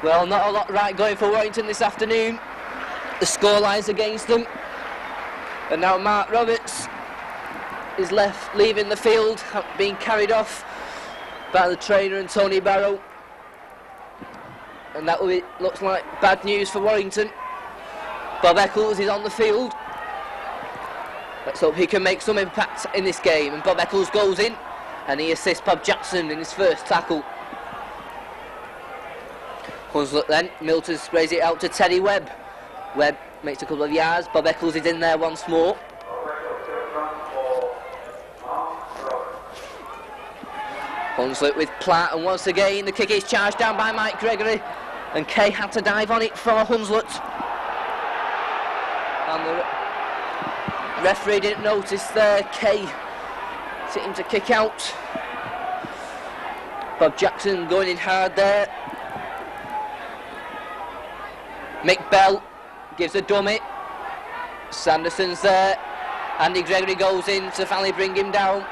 Well, not a lot right going for Warrington this afternoon. The scoreline's against them. And now Mark Roberts is leaving the field, being carried off by the trainer and Tony Barrow. And that looks like bad news for Warrington. Bob Eccles is on the field. Let's hope he can make some impact in this game. And Bob Eccles goes in, and he assists Bob Jackson in his first tackle. Hunslet then, Milton sprays it out to Teddy Webb. Webb makes a couple of yards, Bob Eccles is in there once more. Hunslet with Platt, and once again the kick is charged down by Mike Gregory, and Kay had to dive on it for Hunslet. And the referee didn't notice there, Kay sitting to kick out. Bob Jackson going in hard there. Mick Bell gives a dummy. Sanderson's there. Andy Gregory goes in to finally bring him down.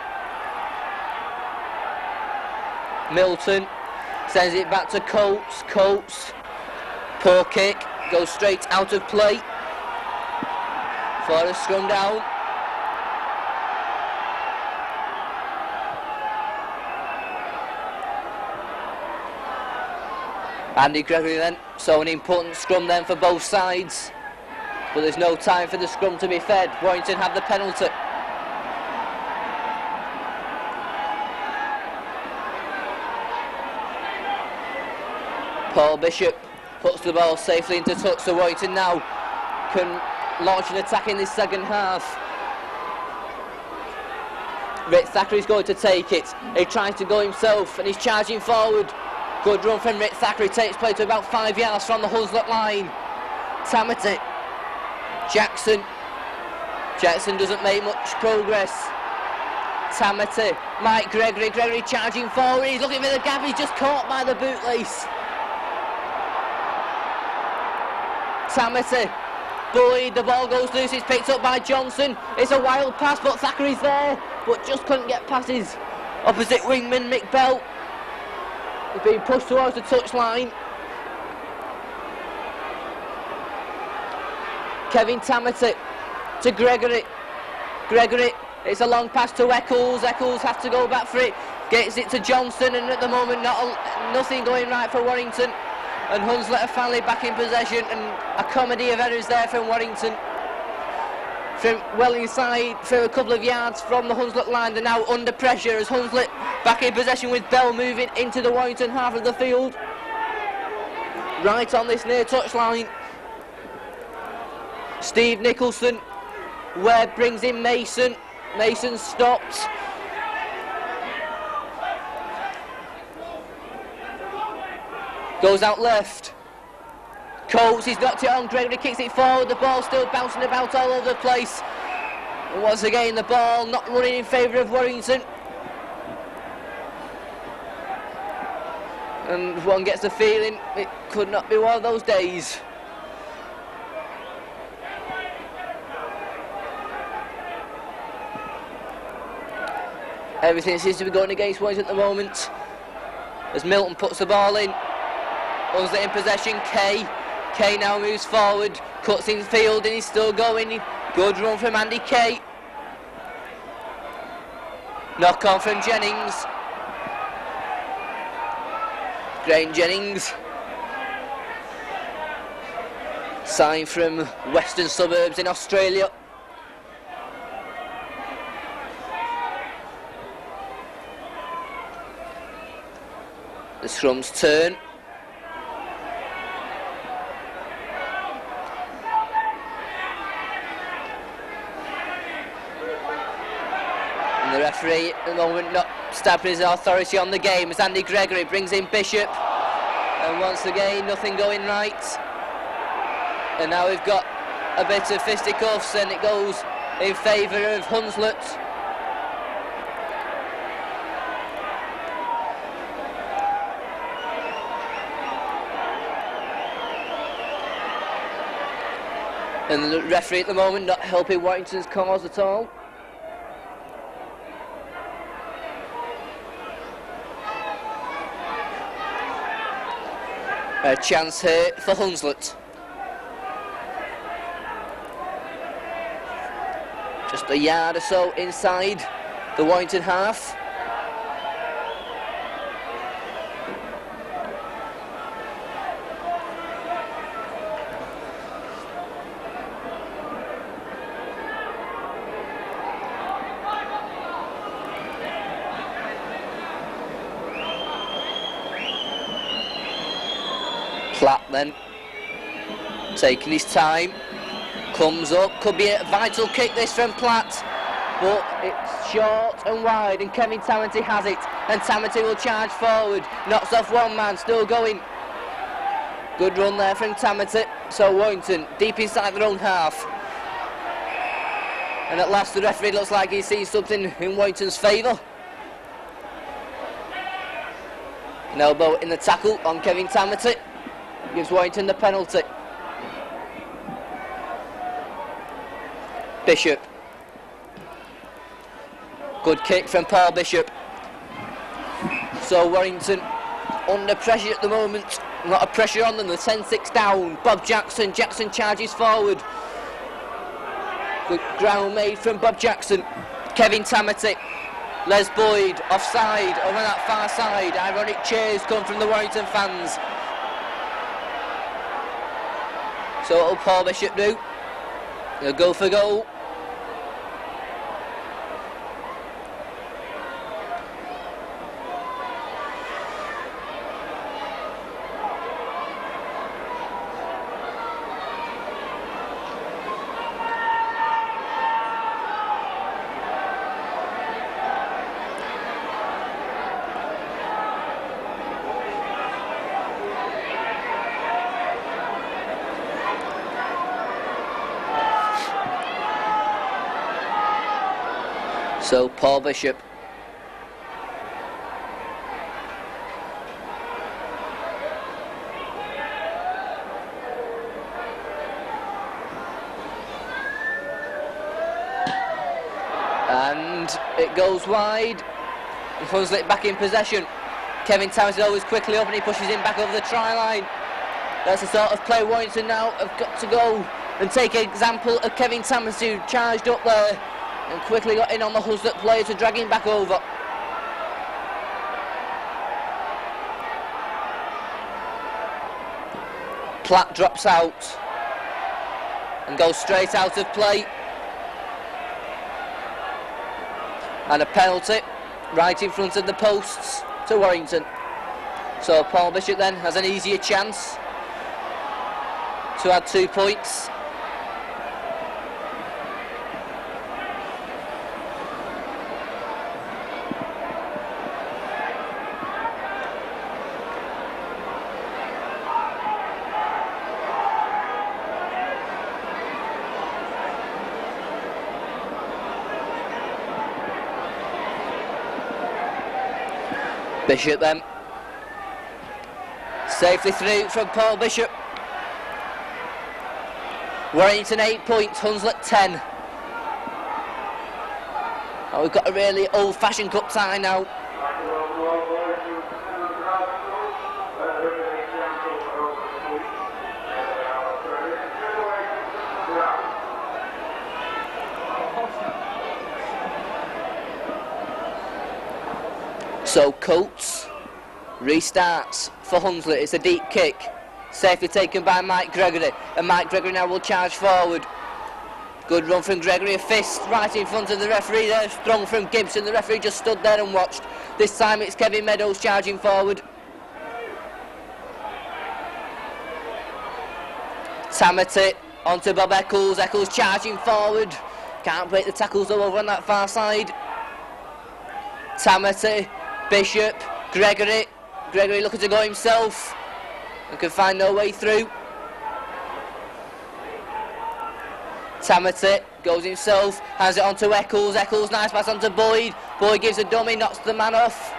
Milton sends it back to Coates. Coates, poor kick, goes straight out of play for a scrum down. Andy Gregory then, so an important scrum then for both sides. But there's no time for the scrum to be fed. Warrington have the penalty. Paul Bishop puts the ball safely into touch, so Warrington now can launch an attack in this second half. Rick Thackeray's going to take it. He tries to go himself and he's charging forward. Good run from Rick Thackeray, takes play to about 5 yards from the Hunslet line. Tamati, Jackson. Jackson doesn't make much progress. Tamati, Mike Gregory. Gregory charging forward, he's looking for the gap, he's just caught by the bootlace. Tamati, Boyd, the ball goes loose, it's picked up by Johnson. It's a wild pass, but Thackeray's there, but just couldn't get past his opposite wingman, Mick Bell. He's being pushed towards the touchline. Kevin Tamati to Gregory. Gregory, it's a long pass to Eccles. Eccles has to go back for it. Gets it to Johnson, and at the moment nothing going right for Warrington. And Hunslet are finally back in possession, and a comedy of errors there from Warrington. From well inside, for a couple of yards from the Hunslet line, they're now under pressure as Hunslet back in possession with Bell moving into the Warrington half of the field. Right on this near touchline. Steve Nicholson. Webb brings in Mason. Mason stopped. Goes out left. Coates, he's knocked it on. Gregory kicks it forward. The ball still bouncing about all over the place. And once again, the ball not running in favour of Warrington. And one gets the feeling it could not be one of those days. Everything seems to be going against Warrington at the moment. As Milton puts the ball in. Hunslet in possession, Kay. Kay now moves forward, cuts in field and he's still going. Good run from Andy Kay. Knock on from Jennings. Graham Jennings. Signed from Western Suburbs in Australia. The scrum's turn. And the referee at the moment not stabbing his authority on the game as Andy Gregory brings in Bishop. And once again, nothing going right. And now we've got a bit of fisticuffs and it goes in favour of Hunslet. And the referee at the moment not helping Warrington's cause at all. A chance here for Hunslet. Just a yard or so inside the Warrington half. Platt then, taking his time, comes up, could be a vital kick this from Platt, but it's short and wide and Kevin Tamati has it, and Tamati will charge forward, knocks off one man, still going. Good run there from Tamati, so Warrington deep inside their own half. And at last the referee looks like he sees something in Warrington's favour. An elbow in the tackle on Kevin Tamati. Gives Warrington the penalty. Bishop. Good kick from Paul Bishop. So Warrington under pressure at the moment. A lot of pressure on them. The 10-6 down. Bob Jackson. Jackson charges forward. Good ground made from Bob Jackson. Kevin Tamati. Les Boyd offside over that far side. Ironic cheers come from the Warrington fans. So what'll Paul Bishop do? He'll go for goal. So Paul Bishop. And it goes wide. Hunslet back in possession. Kevin Townsend always quickly up and he pushes him back over the try line. That's the sort of play Warrington now have got to go and take an example of Kevin Townsend, who charged up there and quickly got in on the Hunslet player to drag him back over. Platt drops out and goes straight out of play. And a penalty right in front of the posts to Warrington. So Paul Bishop then has an easier chance to add 2 points. Bishop then. Safely through from Paul Bishop. Warrington 8 points, Hunslet 10. Oh, we've got a really old-fashioned cup tie now. So Coates restarts for Hunslet. It's a deep kick, safely taken by Mike Gregory, and Mike Gregory now will charge forward. Good run from Gregory, a fist right in front of the referee there, strong from Gibson. The referee just stood there and watched. This time it's Kevin Meadows charging forward. Tamati onto Bob Eccles. Eccles charging forward. Can't break the tackles though over on that far side. Tamati, Bishop, Gregory. Gregory looking to go himself and can find no way through. Tamati goes himself, hands it on to Eccles. Eccles, nice pass on to Boyd. Boyd gives a dummy, knocks the man off.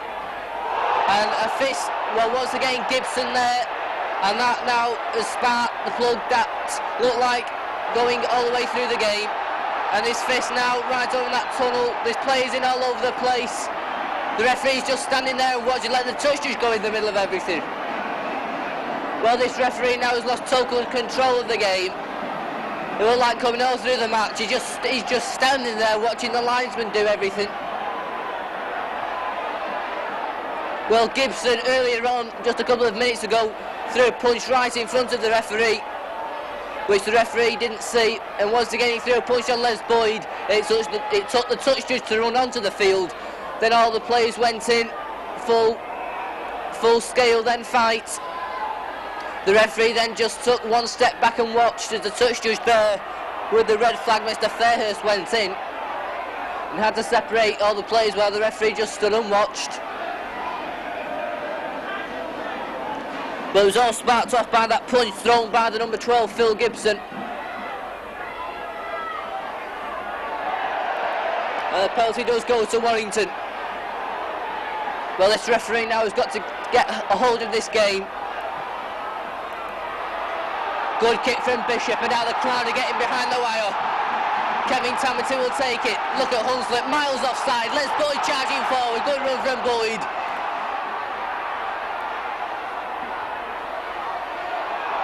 And a fist, well, once again, Gibson there. And that now has sparked the plug that looked like going all the way through the game. And this fist now right over that tunnel. There's players in all over the place. The referee's just standing there and watching, letting the touch just go in the middle of everything. Well, this referee now has lost total control of the game. It looked like coming all through the match. He's just standing there watching the linesman do everything. Well, Gibson earlier on, just a couple of minutes ago, threw a punch right in front of the referee, which the referee didn't see, and once again he threw a punch on Les Boyd. It took the touch judge to run onto the field. Then all the players went in, full scale then fight. The referee then just took one step back and watched as the touch judge there with the red flag, Mr. Fairhurst, went in and had to separate all the players while the referee just stood and watched. But it was all sparked off by that punch thrown by the number 12, Phil Gibson. And the penalty does go to Warrington. Well, this referee now has got to get a hold of this game. Good kick from Bishop, and now the crowd are getting behind the wire. Kevin Tamati will take it. Look at Hunslet, miles offside. Les Boyd charging forward. Good run from Boyd.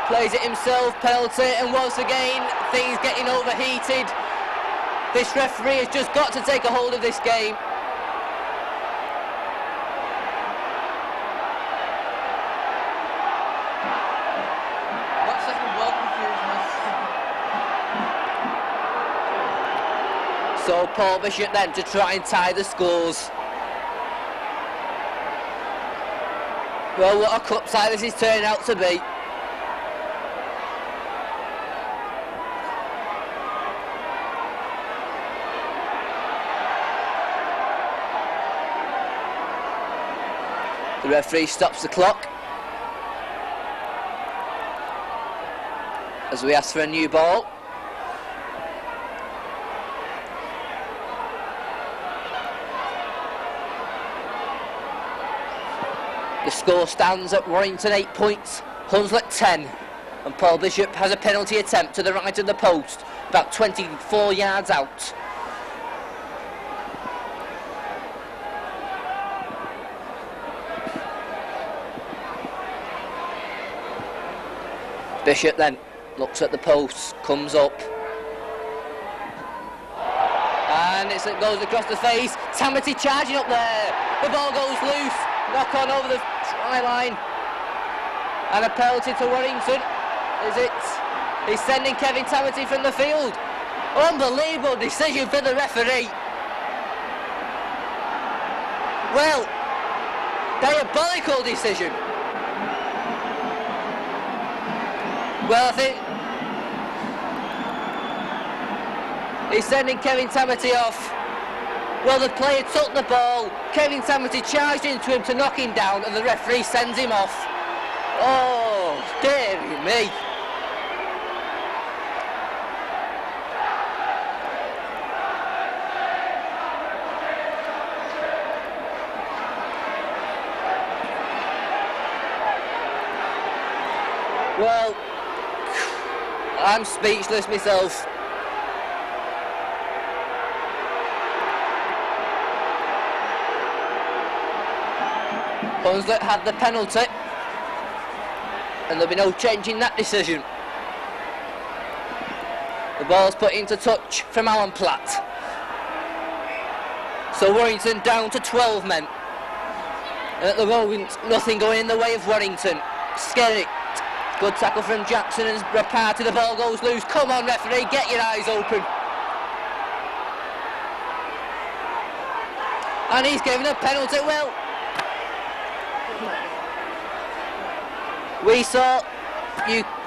Plays it himself, penalty, and once again things getting overheated. This referee has just got to take a hold of this game. So Paul Bishop then to try and tie the scores. Well, what a cup tie this is turning out to be. The referee stops the clock as we ask for a new ball. The score stands at Warrington 8 points, Hunslet 10, and Paul Bishop has a penalty attempt to the right of the post, about 24 yards out. Bishop then looks at the post, comes up, and it goes across the face. Tamati charging up there. The ball goes loose, knock on over the try line, and a penalty to Warrington. Is it? He's sending Kevin Tamati from the field. Unbelievable decision for the referee. Well, diabolical decision. Well, I think he's sending Kevin Tamati off. Well, the player took the ball, Kevin Tamati charged into him to knock him down, and the referee sends him off. Oh, dear me. Well, I'm speechless myself. Hunslet had the penalty, and there'll be no changing that decision. The ball's put into touch from Alan Platt. So Warrington down to 12 men. And at the moment, nothing going in the way of Warrington. Skerritt. Good tackle from Jackson and Rapati. The ball goes loose. Come on, referee, get your eyes open. And he's given a penalty. Well, we saw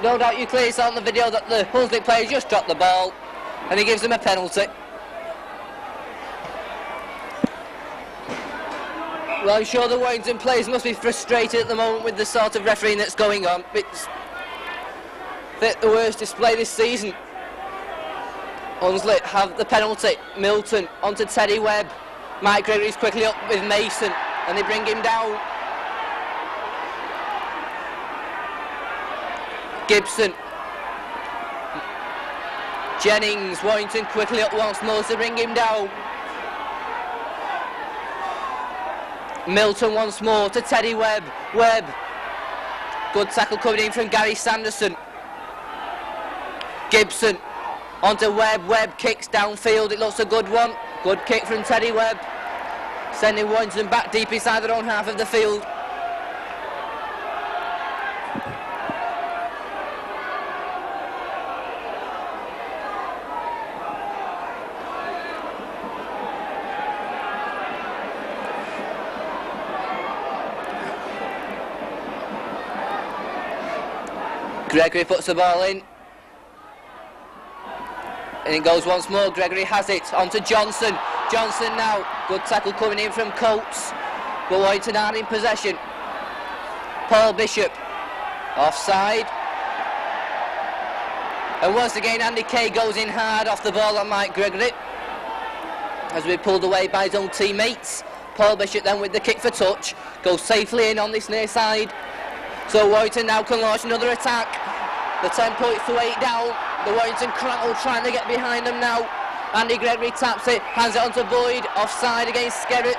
no doubt you clearly saw on the video that the Hunslet player just dropped the ball, and he gives them a penalty. Well, I'm sure the Warrington players must be frustrated at the moment with the sort of refereeing that's going on. It's the worst display this season. Hunslet have the penalty. Milton onto Teddy Webb. Mike Gregory's quickly up with Mason, and they bring him down. Gibson. Jennings, Warrington quickly up once more to bring him down. Milton once more to Teddy Webb. Webb. Good tackle coming in from Gary Sanderson. Gibson onto Webb. Webb kicks downfield. It looks a good one. Good kick from Teddy Webb. Sending Warrington back deep inside their own half of the field. Gregory puts the ball in. And it goes once more. Gregory has it. On to Johnson. Johnson now. Good tackle coming in from Coates. But Warrington aren't in possession. Paul Bishop. Offside. And once again Andy Kay goes in hard off the ball on Mike Gregory. As we pulled away by his own teammates. Paul Bishop then with the kick for touch. Goes safely in on this near side. So Warrington now can launch another attack. The 10 points to 8 down. The Warrington crowd trying to get behind them now. Andy Gregory taps it, hands it on to Boyd. Offside against Skerritt.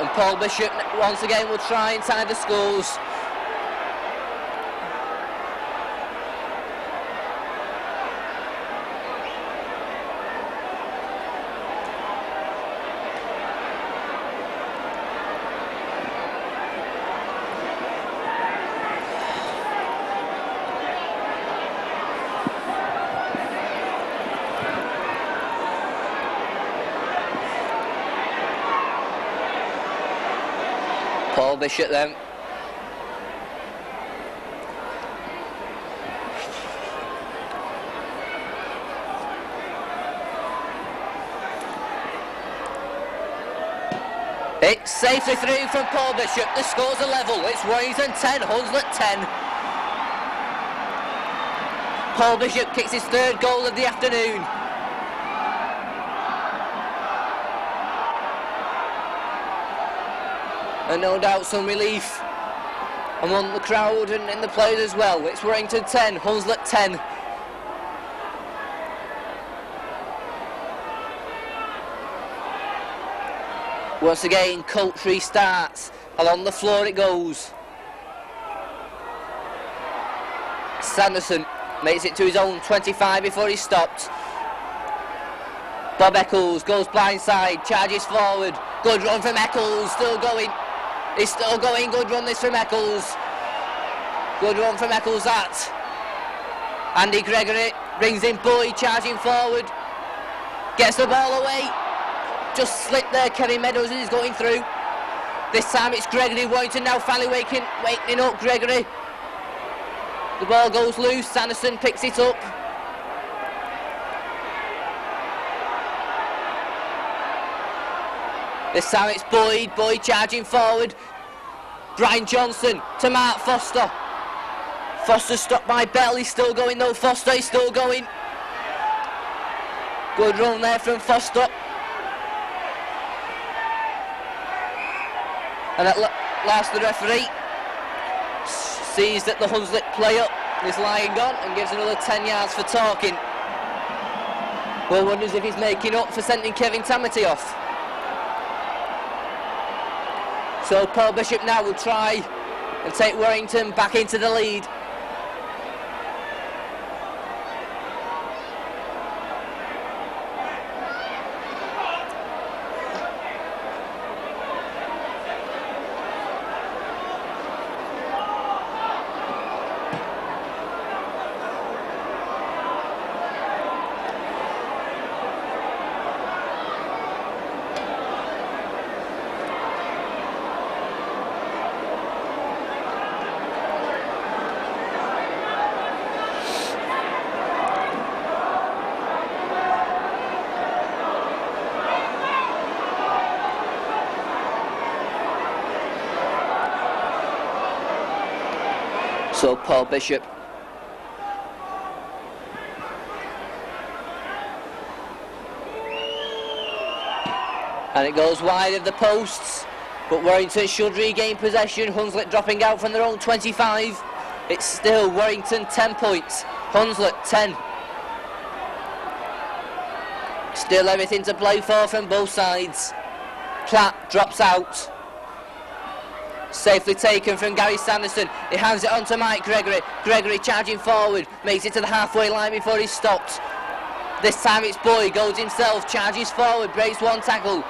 And Paul Bishop once again will try and tie the scores. Paul Bishop then. It's safely through from Paul Bishop. The score's a level. It's Warrington 10, Hunslet 10. Paul Bishop kicks his third goal of the afternoon. And no doubt some relief among the crowd and in the players as well. It's Warrington 10, Hunslet 10. Once again, Coates restarts. Along the floor it goes. Sanderson makes it to his own 25 before he stopped. Bob Eccles goes blindside, charges forward. Good run from Eccles, still going. He's still going, good run this from Eccles. Good run from Eccles that. Andy Gregory brings in Boyd, charging forward. Gets the ball away. Just slipped there, Kerry Meadows is going through. This time it's Gregory. Warrington now finally waking up Gregory. The ball goes loose, Sanderson picks it up. This time it's Boyd. Boyd charging forward. Brian Johnson to Mark Foster. Foster stopped by Bell. He's still going though. Foster is still going. Good run there from Foster. And at last the referee sees that the Hunslet player is lying on and gives another 10 yards for talking. Well, wonders if he's making up for sending Kevin Tamity off. So Paul Bishop now will try and take Warrington back into the lead. So Paul Bishop. And it goes wide of the posts, but Warrington should regain possession. Hunslet dropping out from their own 25. It's still Warrington 10 points, Hunslet 10. Still everything to play for from both sides. Platt drops out. Safely taken from Gary Sanderson. He hands it on to Mike Gregory. Gregory charging forward, makes it to the halfway line before he's stopped. This time it's Boyd, goes himself, charges forward, breaks one tackle.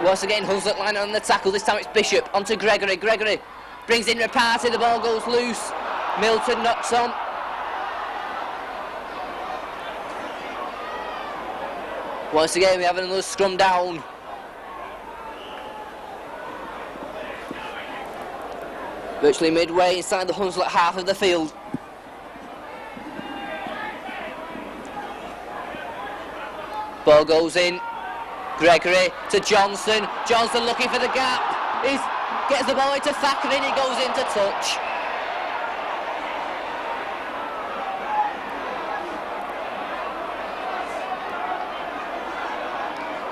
Once again, Hunslet line on the tackle. This time it's Bishop onto Gregory. Gregory brings in Rapati. The ball goes loose. Milton knocks on. Once again, we have another scrum down. Virtually midway inside the Hunslet half of the field. Ball goes in. Gregory to Johnson. Johnson looking for the gap. He gets the ball into Thackeray and he goes into touch.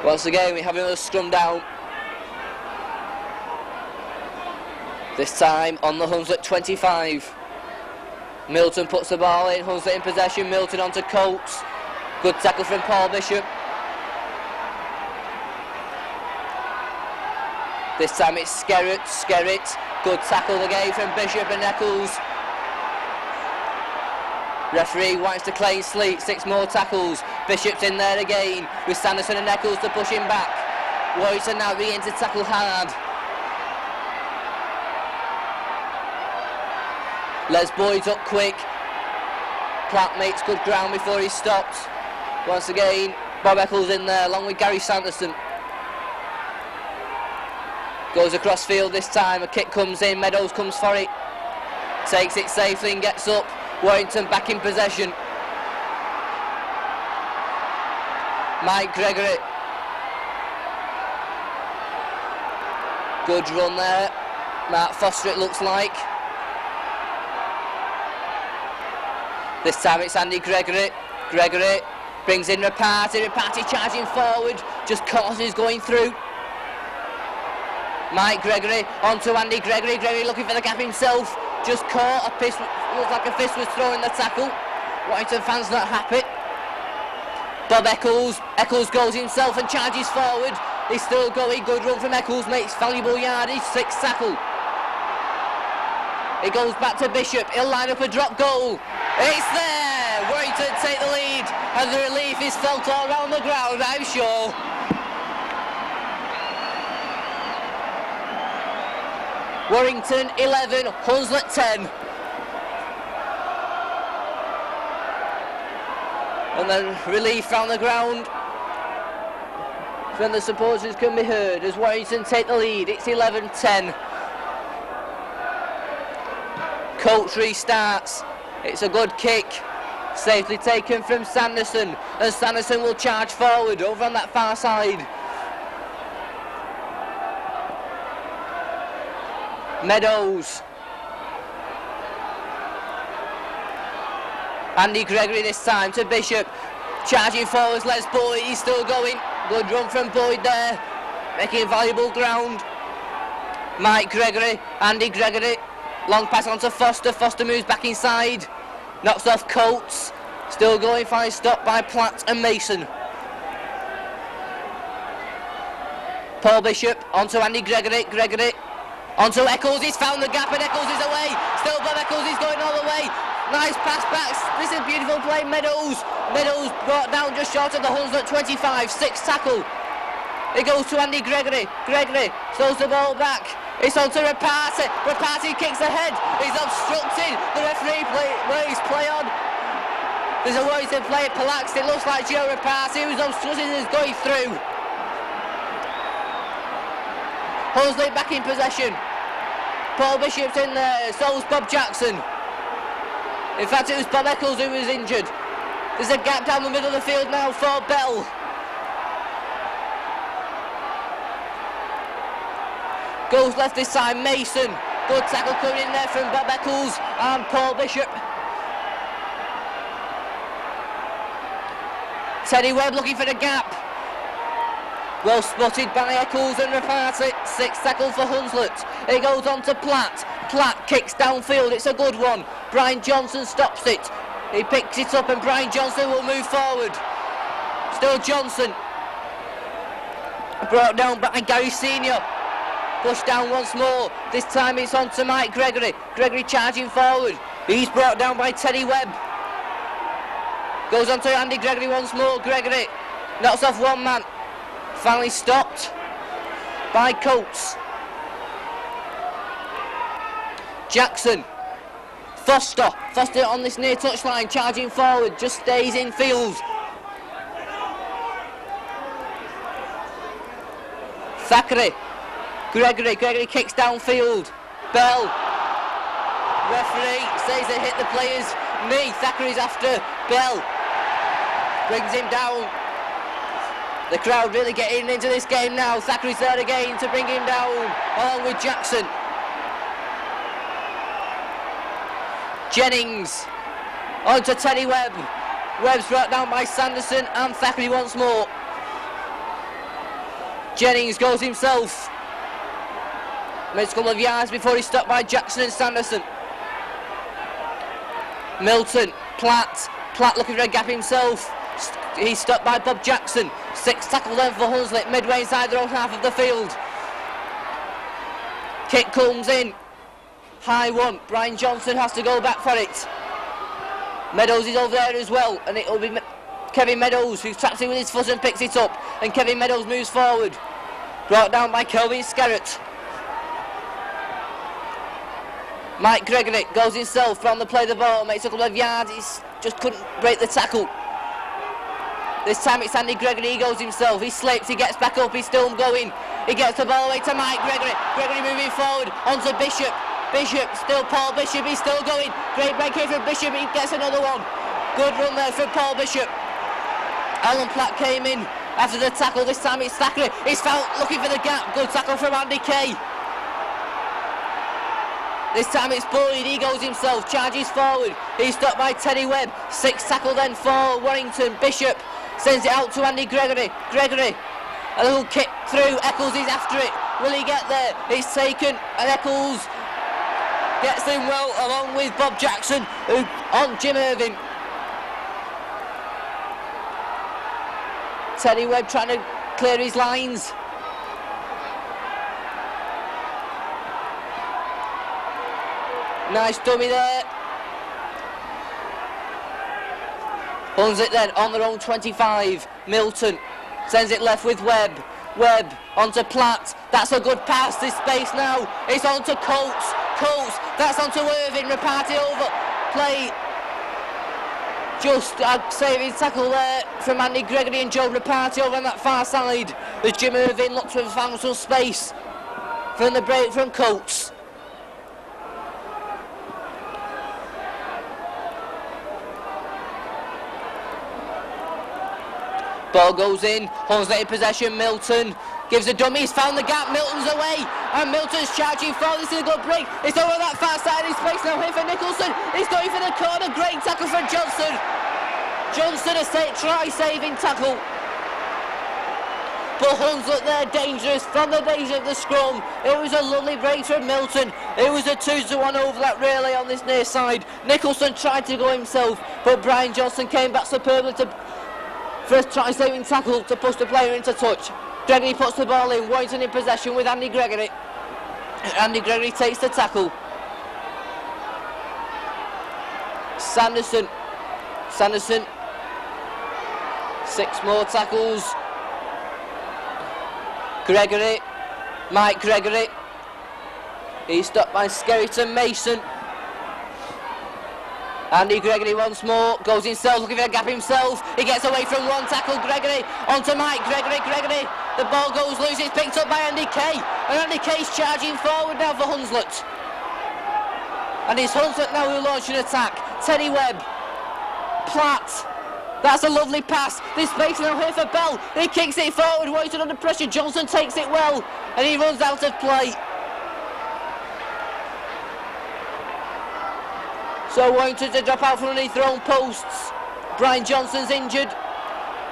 Once again, we have another scrum down. This time on the Hunslet 25. Milton puts the ball in. Hunslet in possession. Milton onto Coates. Good tackle from Paul Bishop. This time it's Skerritt. Skerritt. Good tackle again from Bishop and Eccles. Referee wants to claim Sleet. 6 more tackles. Bishop's in there again with Sanderson and Eccles to push him back. Warrington now begin to tackle hard. Les Boyd's up quick. Platt makes good ground before he's stopped. Once again, Bob Eccles in there along with Gary Sanderson. Goes across field this time. A kick comes in. Meadows comes for it. Takes it safely and gets up. Warrington back in possession. Mike Gregory. Good run there. Mark Foster it looks like. This time it's Andy Gregory. Gregory brings in Rapati. Rapati charging forward. Just causes going through. Mike Gregory onto Andy Gregory. Gregory looking for the gap himself. Just caught. A fist, looks like a fist was thrown in the tackle. Warrington fans not happy. Bob Eccles. Eccles goes himself and charges forward. He's still going. Good run from Eccles. Makes valuable yardage. 6th tackle. It goes back to Bishop. He'll line up a drop goal. It's there. Warrington take the lead. And the relief is felt all around the ground, I'm sure. Warrington 11, Hunslet 10. And then relief round the ground from the supporters can be heard as Warrington take the lead. It's 11-10. Coates restarts. It's a good kick. Safely taken from Sanderson. And Sanderson will charge forward over on that far side. Meadows. Andy Gregory this time to Bishop. Charging forwards, Les Boyd. He's still going. Good run from Boyd there. Making valuable ground. Mike Gregory. Andy Gregory. Long pass on to Foster. Foster moves back inside. Knocks off Coates. Still going, fine stop by Platt and Mason. Paul Bishop onto Andy Gregory. Gregory onto Eccles. He's found the gap and Eccles is away. Still Bob Eccles, he's going all the way. Nice pass back. This is a beautiful play. Meadows. Meadows brought down just short of the Hunslet 25. 6th tackle. It goes to Andy Gregory. Gregory throws the ball back. It's on to Rapati. Rapati kicks ahead. He's obstructed. The referee plays play on. There's a Warrington play at Palax. It looks like Joe Rapati who's obstructed and is going through. Hunslet back in possession. Paul Bishop's in there. So's Bob Jackson. In fact, it was Bob Eccles who was injured. There's a gap down the middle of the field now for Bell. Goes left this time, Mason. Good tackle coming in there from Bob Eccles and Paul Bishop. Teddy Webb looking for the gap. Well spotted by Eccles and Rapati. 6 tackle for Hunslet. It goes on to Platt. Platt kicks downfield, it's a good one. Brian Johnson stops it. He picks it up and Brian Johnson will move forward. Still Johnson. Brought down by Gary Senior. Pushed down once more. This time it's on to Mike Gregory. Gregory charging forward. He's brought down by Teddy Webb. Goes on to Andy Gregory once more. Gregory knocks off one man. Finally stopped by Coates. Jackson. Foster on this near touchline, charging forward, just stays in field. Thackeray. Gregory kicks downfield. Bell. Referee says they hit the player's knee. Thackeray's after Bell. Brings him down. The crowd really getting into this game now. Thackeray's there again to bring him down, along with Jackson. Jennings on to Teddy Webb. Webb's brought down by Sanderson and Thackeray once more. Jennings goes himself. Makes a couple of yards before he's stopped by Jackson and Sanderson. Milton, Platt looking for a gap himself. He's stopped by Bob Jackson. 6 tackle then for Hunslet, midway inside their own half of the field. Kick comes in. High one. Brian Johnson has to go back for it. Meadows is over there as well, and it will be Kevin Meadows who tracks it with his foot and picks it up. And Kevin Meadows moves forward. Brought down by Kelvin Scarrett. Mike Gregory goes himself from the play of the ball, makes a couple of yards, he just couldn't break the tackle. This time it's Andy Gregory, he goes himself, he slips, he gets back up, he's still going. He gets the ball away to Mike Gregory. Gregory moving forward, onto Bishop. Bishop, still Paul Bishop, he's still going. Great break here from Bishop, he gets another one. Good run there from Paul Bishop. Alan Platt came in after the tackle, this time it's Thackeray. He's found looking for the gap, good tackle from Andy Kay. This time it's Boyd, he goes himself, charges forward. He's stopped by Teddy Webb. 6 tackle then for Warrington. Bishop sends it out to Andy Gregory. Gregory, a little kick through. Eccles is after it. Will he get there? It's taken, and Eccles gets him well, along with Bob Jackson, who on Jim Irving. Teddy Webb trying to clear his lines. Nice dummy there. Hunslet then on their own 25. Milton sends it left with Webb. Webb onto Platt. That's a good pass. This space now. It's on to Coates. Coates. That's on to Irving. Rapati over. Play. Just a saving tackle there from Andy Gregory and Joe Rapati over on that far side. As Jim Irving looks to have found some space from the break from Coates. Ball goes in, Hunslet in possession, Milton gives a dummy, he's found the gap, Milton's away, and Milton's charging forward, this is a good break, it's over that far side in space now here for Nicholson, he's going for the corner, great tackle from Johnson. Johnson a try-saving tackle. But Hunslet there dangerous from the danger of the scrum. It was a lovely break from Milton. It was a 2-1 overlap really on this near side. Nicholson tried to go himself, but Brian Johnson came back superbly for a try-saving tackle to push the player into touch. Gregory puts the ball in, Warrington in possession with Andy Gregory. Andy Gregory takes the tackle. Sanderson. 6 more tackles. Gregory. Mike Gregory. He's stopped by Skerritt Mason. Andy Gregory once more, goes himself, looking for a gap himself. He gets away from one tackle, Gregory, onto Mike Gregory. The ball goes loose, it's picked up by Andy Kay. And Andy Kay's charging forward now for Hunslet. And it's Hunslet now who launch an attack. Teddy Webb, Platt. That's a lovely pass. This space now here for Bell. He kicks it forward, waiting under pressure. Johnson takes it well, and he runs out of play. So Warrington to drop out from underneath their own posts. Brian Johnson's injured.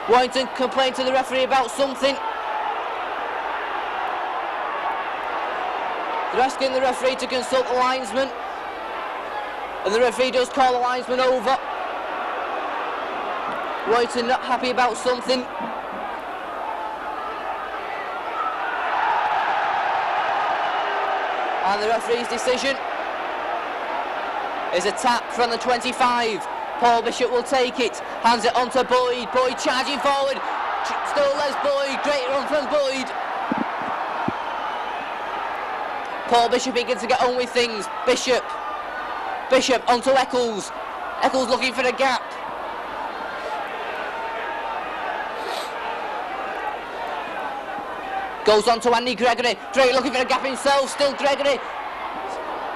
Warrington complained to the referee about something. They're asking the referee to consult the linesman. And the referee does call the linesman over. Warrington not happy about something. And the referee's decision is a tap from the 25. Paul Bishop will take it, hands it on to Boyd. Boyd charging forward, still Les Boyd, great run from Boyd. Paul Bishop begins to get on with things. Bishop onto Eccles. Eccles looking for the gap. Goes on to Andy Gregory. Gregory looking for a gap himself. Still Gregory.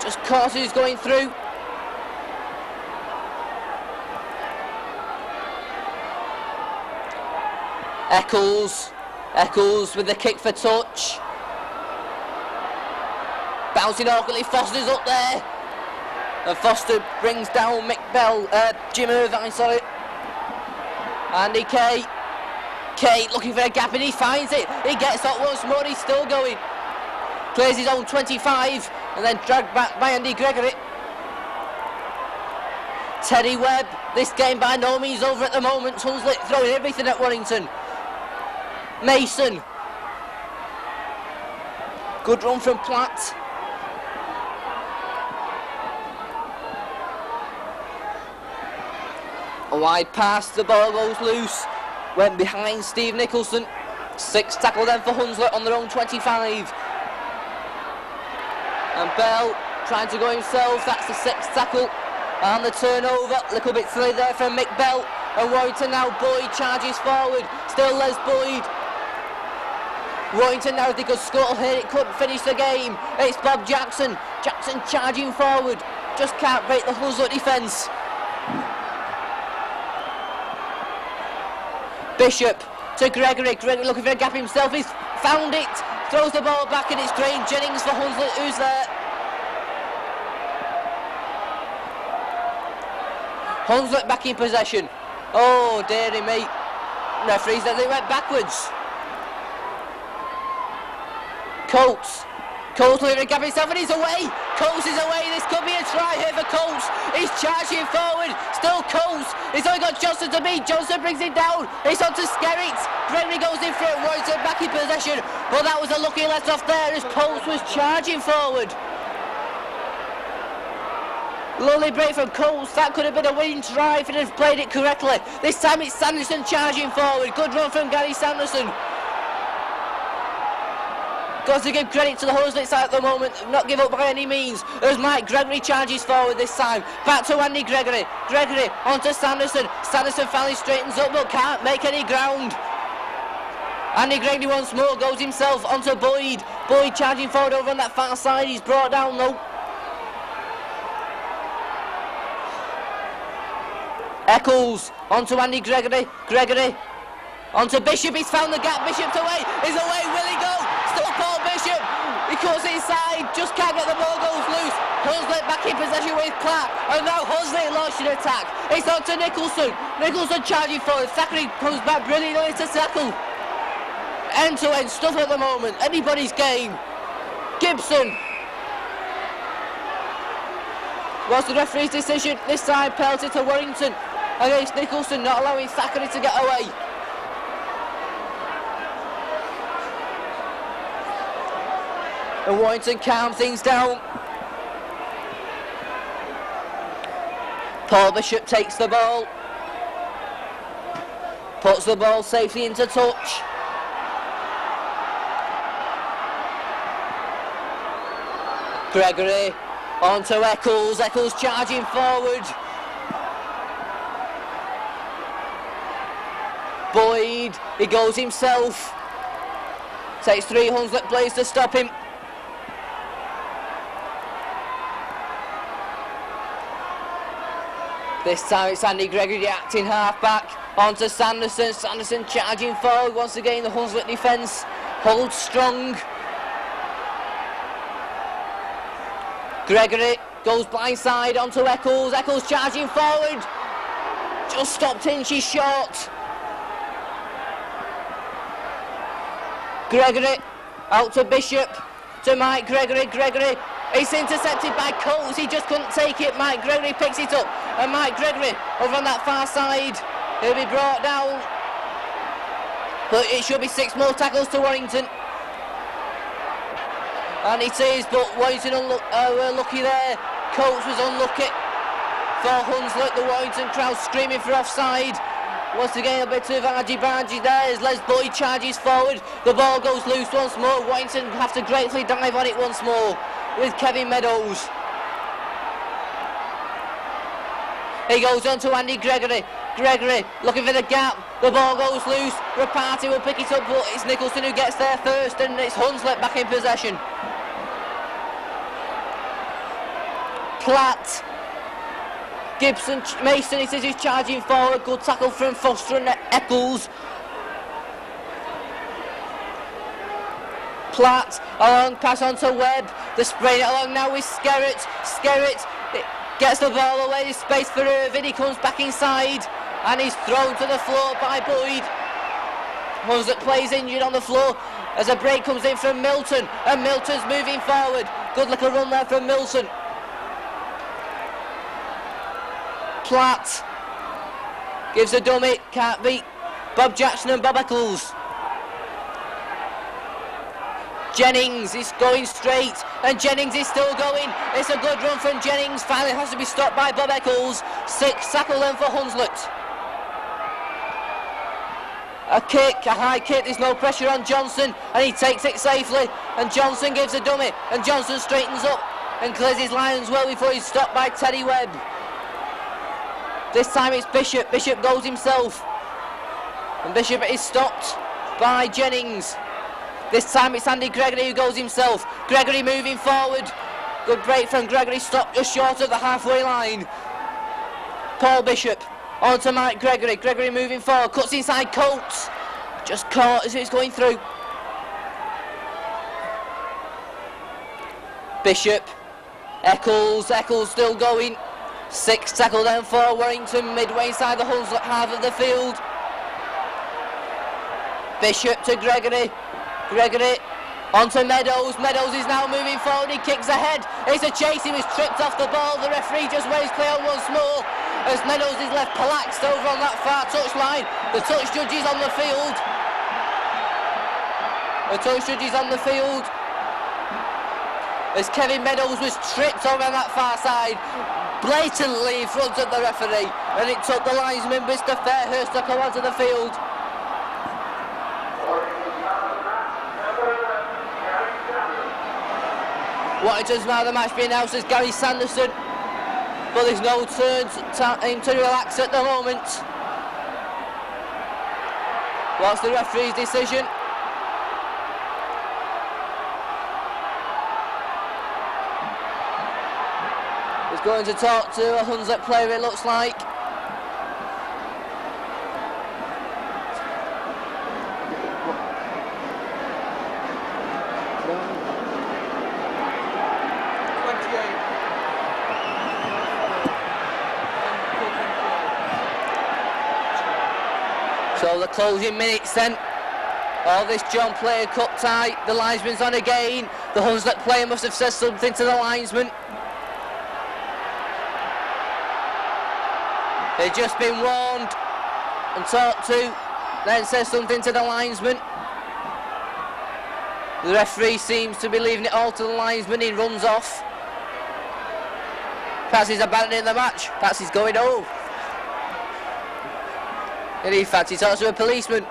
Just Corses going through. Eccles with the kick for touch. Bouncing awkwardly. Foster's up there. And Foster brings down Jim Irvine, sorry. Andy Kay. Kate looking for a gap and he finds it. He gets up once more, he's still going. Clears his own 25 and then dragged back by Andy Gregory. Teddy Webb, this game by no means over at the moment. Hunslet throwing everything at Warrington. Mason. Good run from Platt. A wide pass, the ball goes loose. Went behind Steve Nicholson. 6 tackle then for Hunslet on their own 25. And Bell trying to go himself, that's the 6th tackle. And the turnover, little bit silly there from Mick Bell. And Warrington now, Boyd charges forward. Still Les Boyd. Warrington now, if they could scuttle here, it couldn't finish the game. It's Bob Jackson. Jackson charging forward. Just can't break the Hunslet defence. Bishop to Gregory. Gregory looking for a gap himself. He's found it. Throws the ball back and it's Graham Jennings for Hunslet. Who's there? Hunslet back in possession. Oh, dearie me. Referee said they went backwards. Coates looking for a gap himself and he's away. Coates is away. This could be a try here for Coates. He's charging forward. Still Coates. He's only got Johnson to beat. Johnson brings it down. It's on to Skerritt. Gregory goes in front. Warrington back in possession. But that was a lucky let off there as Coates was charging forward. Lovely break from Coates. That could have been a winning try if he'd have played it correctly. This time it's Sanderson charging forward. Good run from Gary Sanderson. Got to give credit to the Hunslet side at the moment, not give up by any means. As Mike Gregory charges forward this time. Back to Andy Gregory. Gregory onto Sanderson. Sanderson finally straightens up but can't make any ground. Andy Gregory once more goes himself onto Boyd. Boyd charging forward over on that far side. He's brought down though. Eccles onto Andy Gregory. Gregory onto Bishop. He's found the gap. Bishop's away. He's away. Will he go? Still Paul Bishop. He cuts inside. Just can't get the ball. Goes loose. Hunslet back in possession with Platt. And now Hunslet launched an attack. It's on to Nicholson. Nicholson charging forward. Thackeray comes back brilliantly to tackle. End-to-end stuff at the moment. Anybody's game. Gibson. Was the referee's decision. This time penalty to Warrington against Nicholson, not allowing Thackeray to get away. And Warrington calms things down. Paul Bishop takes the ball. Puts the ball safely into touch. Gregory onto Eccles. Eccles charging forward. Boyd, he goes himself. Takes 3 Hunslet players to stop him. This time it's Andy Gregory, the acting half-back. Onto Sanderson. Sanderson charging forward once again. The Hunslet defence holds strong. Gregory goes blindside onto Eccles. Eccles charging forward. Just stopped in, she's short. Gregory out to Bishop, to Mike Gregory. Gregory, it's intercepted by Coates, he just couldn't take it. Mike Gregory picks it up, and Mike Gregory over on that far side, he'll be brought down. But it should be 6 more tackles to Warrington. And it is, but Warrington were lucky there. Coates was unlucky for Hunslet. The Warrington crowd screaming for offside. Once again, a bit of argy-bargy there as Les Boyd charges forward. The ball goes loose once more. Warrington have to gratefully dive on it once more with Kevin Meadows. He goes on to Andy Gregory. Gregory looking for the gap. The ball goes loose. Rapati will pick it up, but it's Nicholson who gets there first, and it's Hunslet back in possession. Platt. Gibson, Mason, he says he's charging forward. Good tackle from Foster and Eccles. Platt, a long pass on to Webb. They're spraying it along now with Skerritt. Skerritt gets the ball away. There's space for Irvin. He comes back inside and he's thrown to the floor by Boyd. Hunslet plays injured on the floor as a break comes in from Milton, and Milton's moving forward. Good little run there from Milton. Platt gives a dummy, can't beat Bob Jackson and Bob Eccles. Jennings is going straight, and Jennings is still going. It's a good run from Jennings, finally has to be stopped by Bob Eccles. 6 tackle then for Hunslet. A kick, a high kick, there's no pressure on Johnson, and he takes it safely, and Johnson gives a dummy, and Johnson straightens up and clears his lines well before he's stopped by Teddy Webb. This time it's Bishop. Bishop goes himself, and Bishop is stopped by Jennings. This time it's Andy Gregory who goes himself. Gregory moving forward. Good break from Gregory, stopped just short of the halfway line. Paul Bishop on to Mike Gregory. Gregory moving forward, cuts inside Coates. Just caught as it's going through. Bishop, Eccles still going. 6 tackle down for Warrington, midway inside the Hunslet half of the field. Bishop to Gregory. Gregory on to Meadows. Meadows is now moving forward, he kicks ahead. It's a chase, he was tripped off the ball. The referee just waves play on once more as Meadows is left palaxed over on that far touch line. The touch judge is on the field. The touch judge is on the field as Kevin Meadows was tripped over on that far side, blatantly in front of the referee, and it took the linesman Mr. Fairhurst to come onto the field. Warrington's man of the match being announced as Gary Sanderson, but there's no time to relax at the moment. What's the referee's decision? He's going to talk to a Hunslet player, it looks like. So the closing minutes then. All this John Player Cup tie. The linesman's on again. The Hunslet player must have said something to the linesman. They've just been warned and talked to, then says something to the linesman. The referee seems to be leaving it all to the linesman. He runs off. Perhaps he's abandoning the match. Perhaps he's going home. And in fact, he talks to a policeman.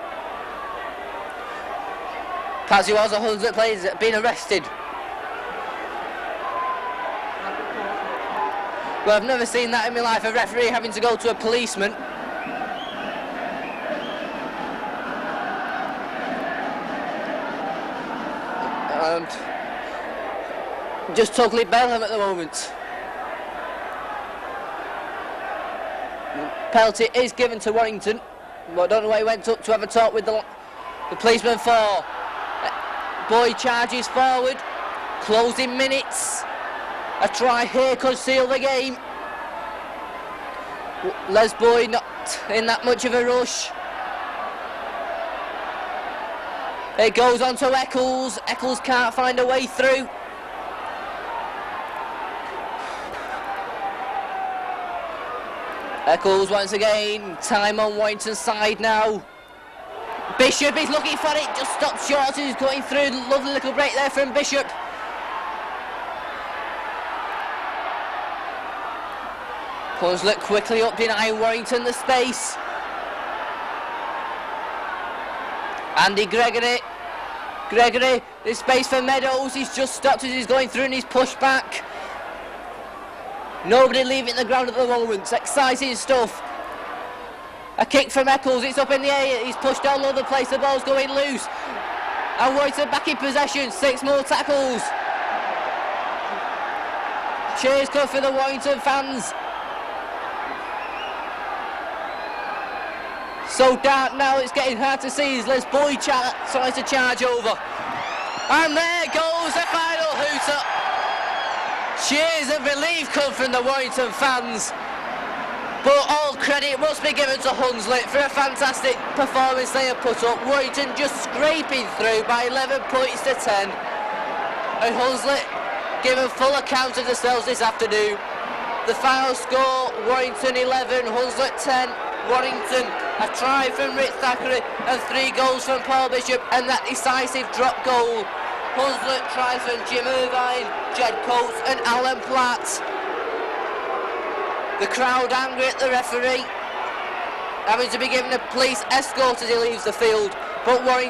Perhaps he was a Hunslet player that had been arrested. Well, I've never seen that in my life, a referee having to go to a policeman. And just totally Belham at the moment. Penalty is given to Warrington, but I don't know why he went up to have a talk with the policeman for. Boyd charges forward, closing minutes. A try here could seal the game. Les Boyd not in that much of a rush. It goes on to Eccles. Eccles can't find a way through. Eccles once again. Time on Warrington's side now. Bishop is looking for it. Just stops short as he's going through. Lovely little break there from Bishop. Hunslet quickly up, denying Warrington the space. Andy Gregory. Gregory, there's space for Meadows. He's just stopped as he's going through and he's pushed back. Nobody leaving the ground at the moment. It's exciting stuff. A kick from Eccles. It's up in the air. He's pushed all over the place. The ball's going loose. And Warrington back in possession. 6 more tackles. Cheers go for the Warrington fans. So dark now, it's getting hard to see as Les Boyd tries to charge over. And there goes the final hooter. Cheers and relief come from the Warrington fans. But all credit must be given to Hunslet for a fantastic performance they have put up. Warrington just scraping through by 11 points to 10. And Hunslet given full account of themselves this afternoon. The final score, Warrington 11, Hunslet 10. Warrington, a try from Rick Thackeray and 3 goals from Paul Bishop and that decisive drop goal. Hunslet tries from Jim Irvine, Jed Coates and Alan Platt. The crowd angry at the referee, having to be given a police escort as he leaves the field, but Warrington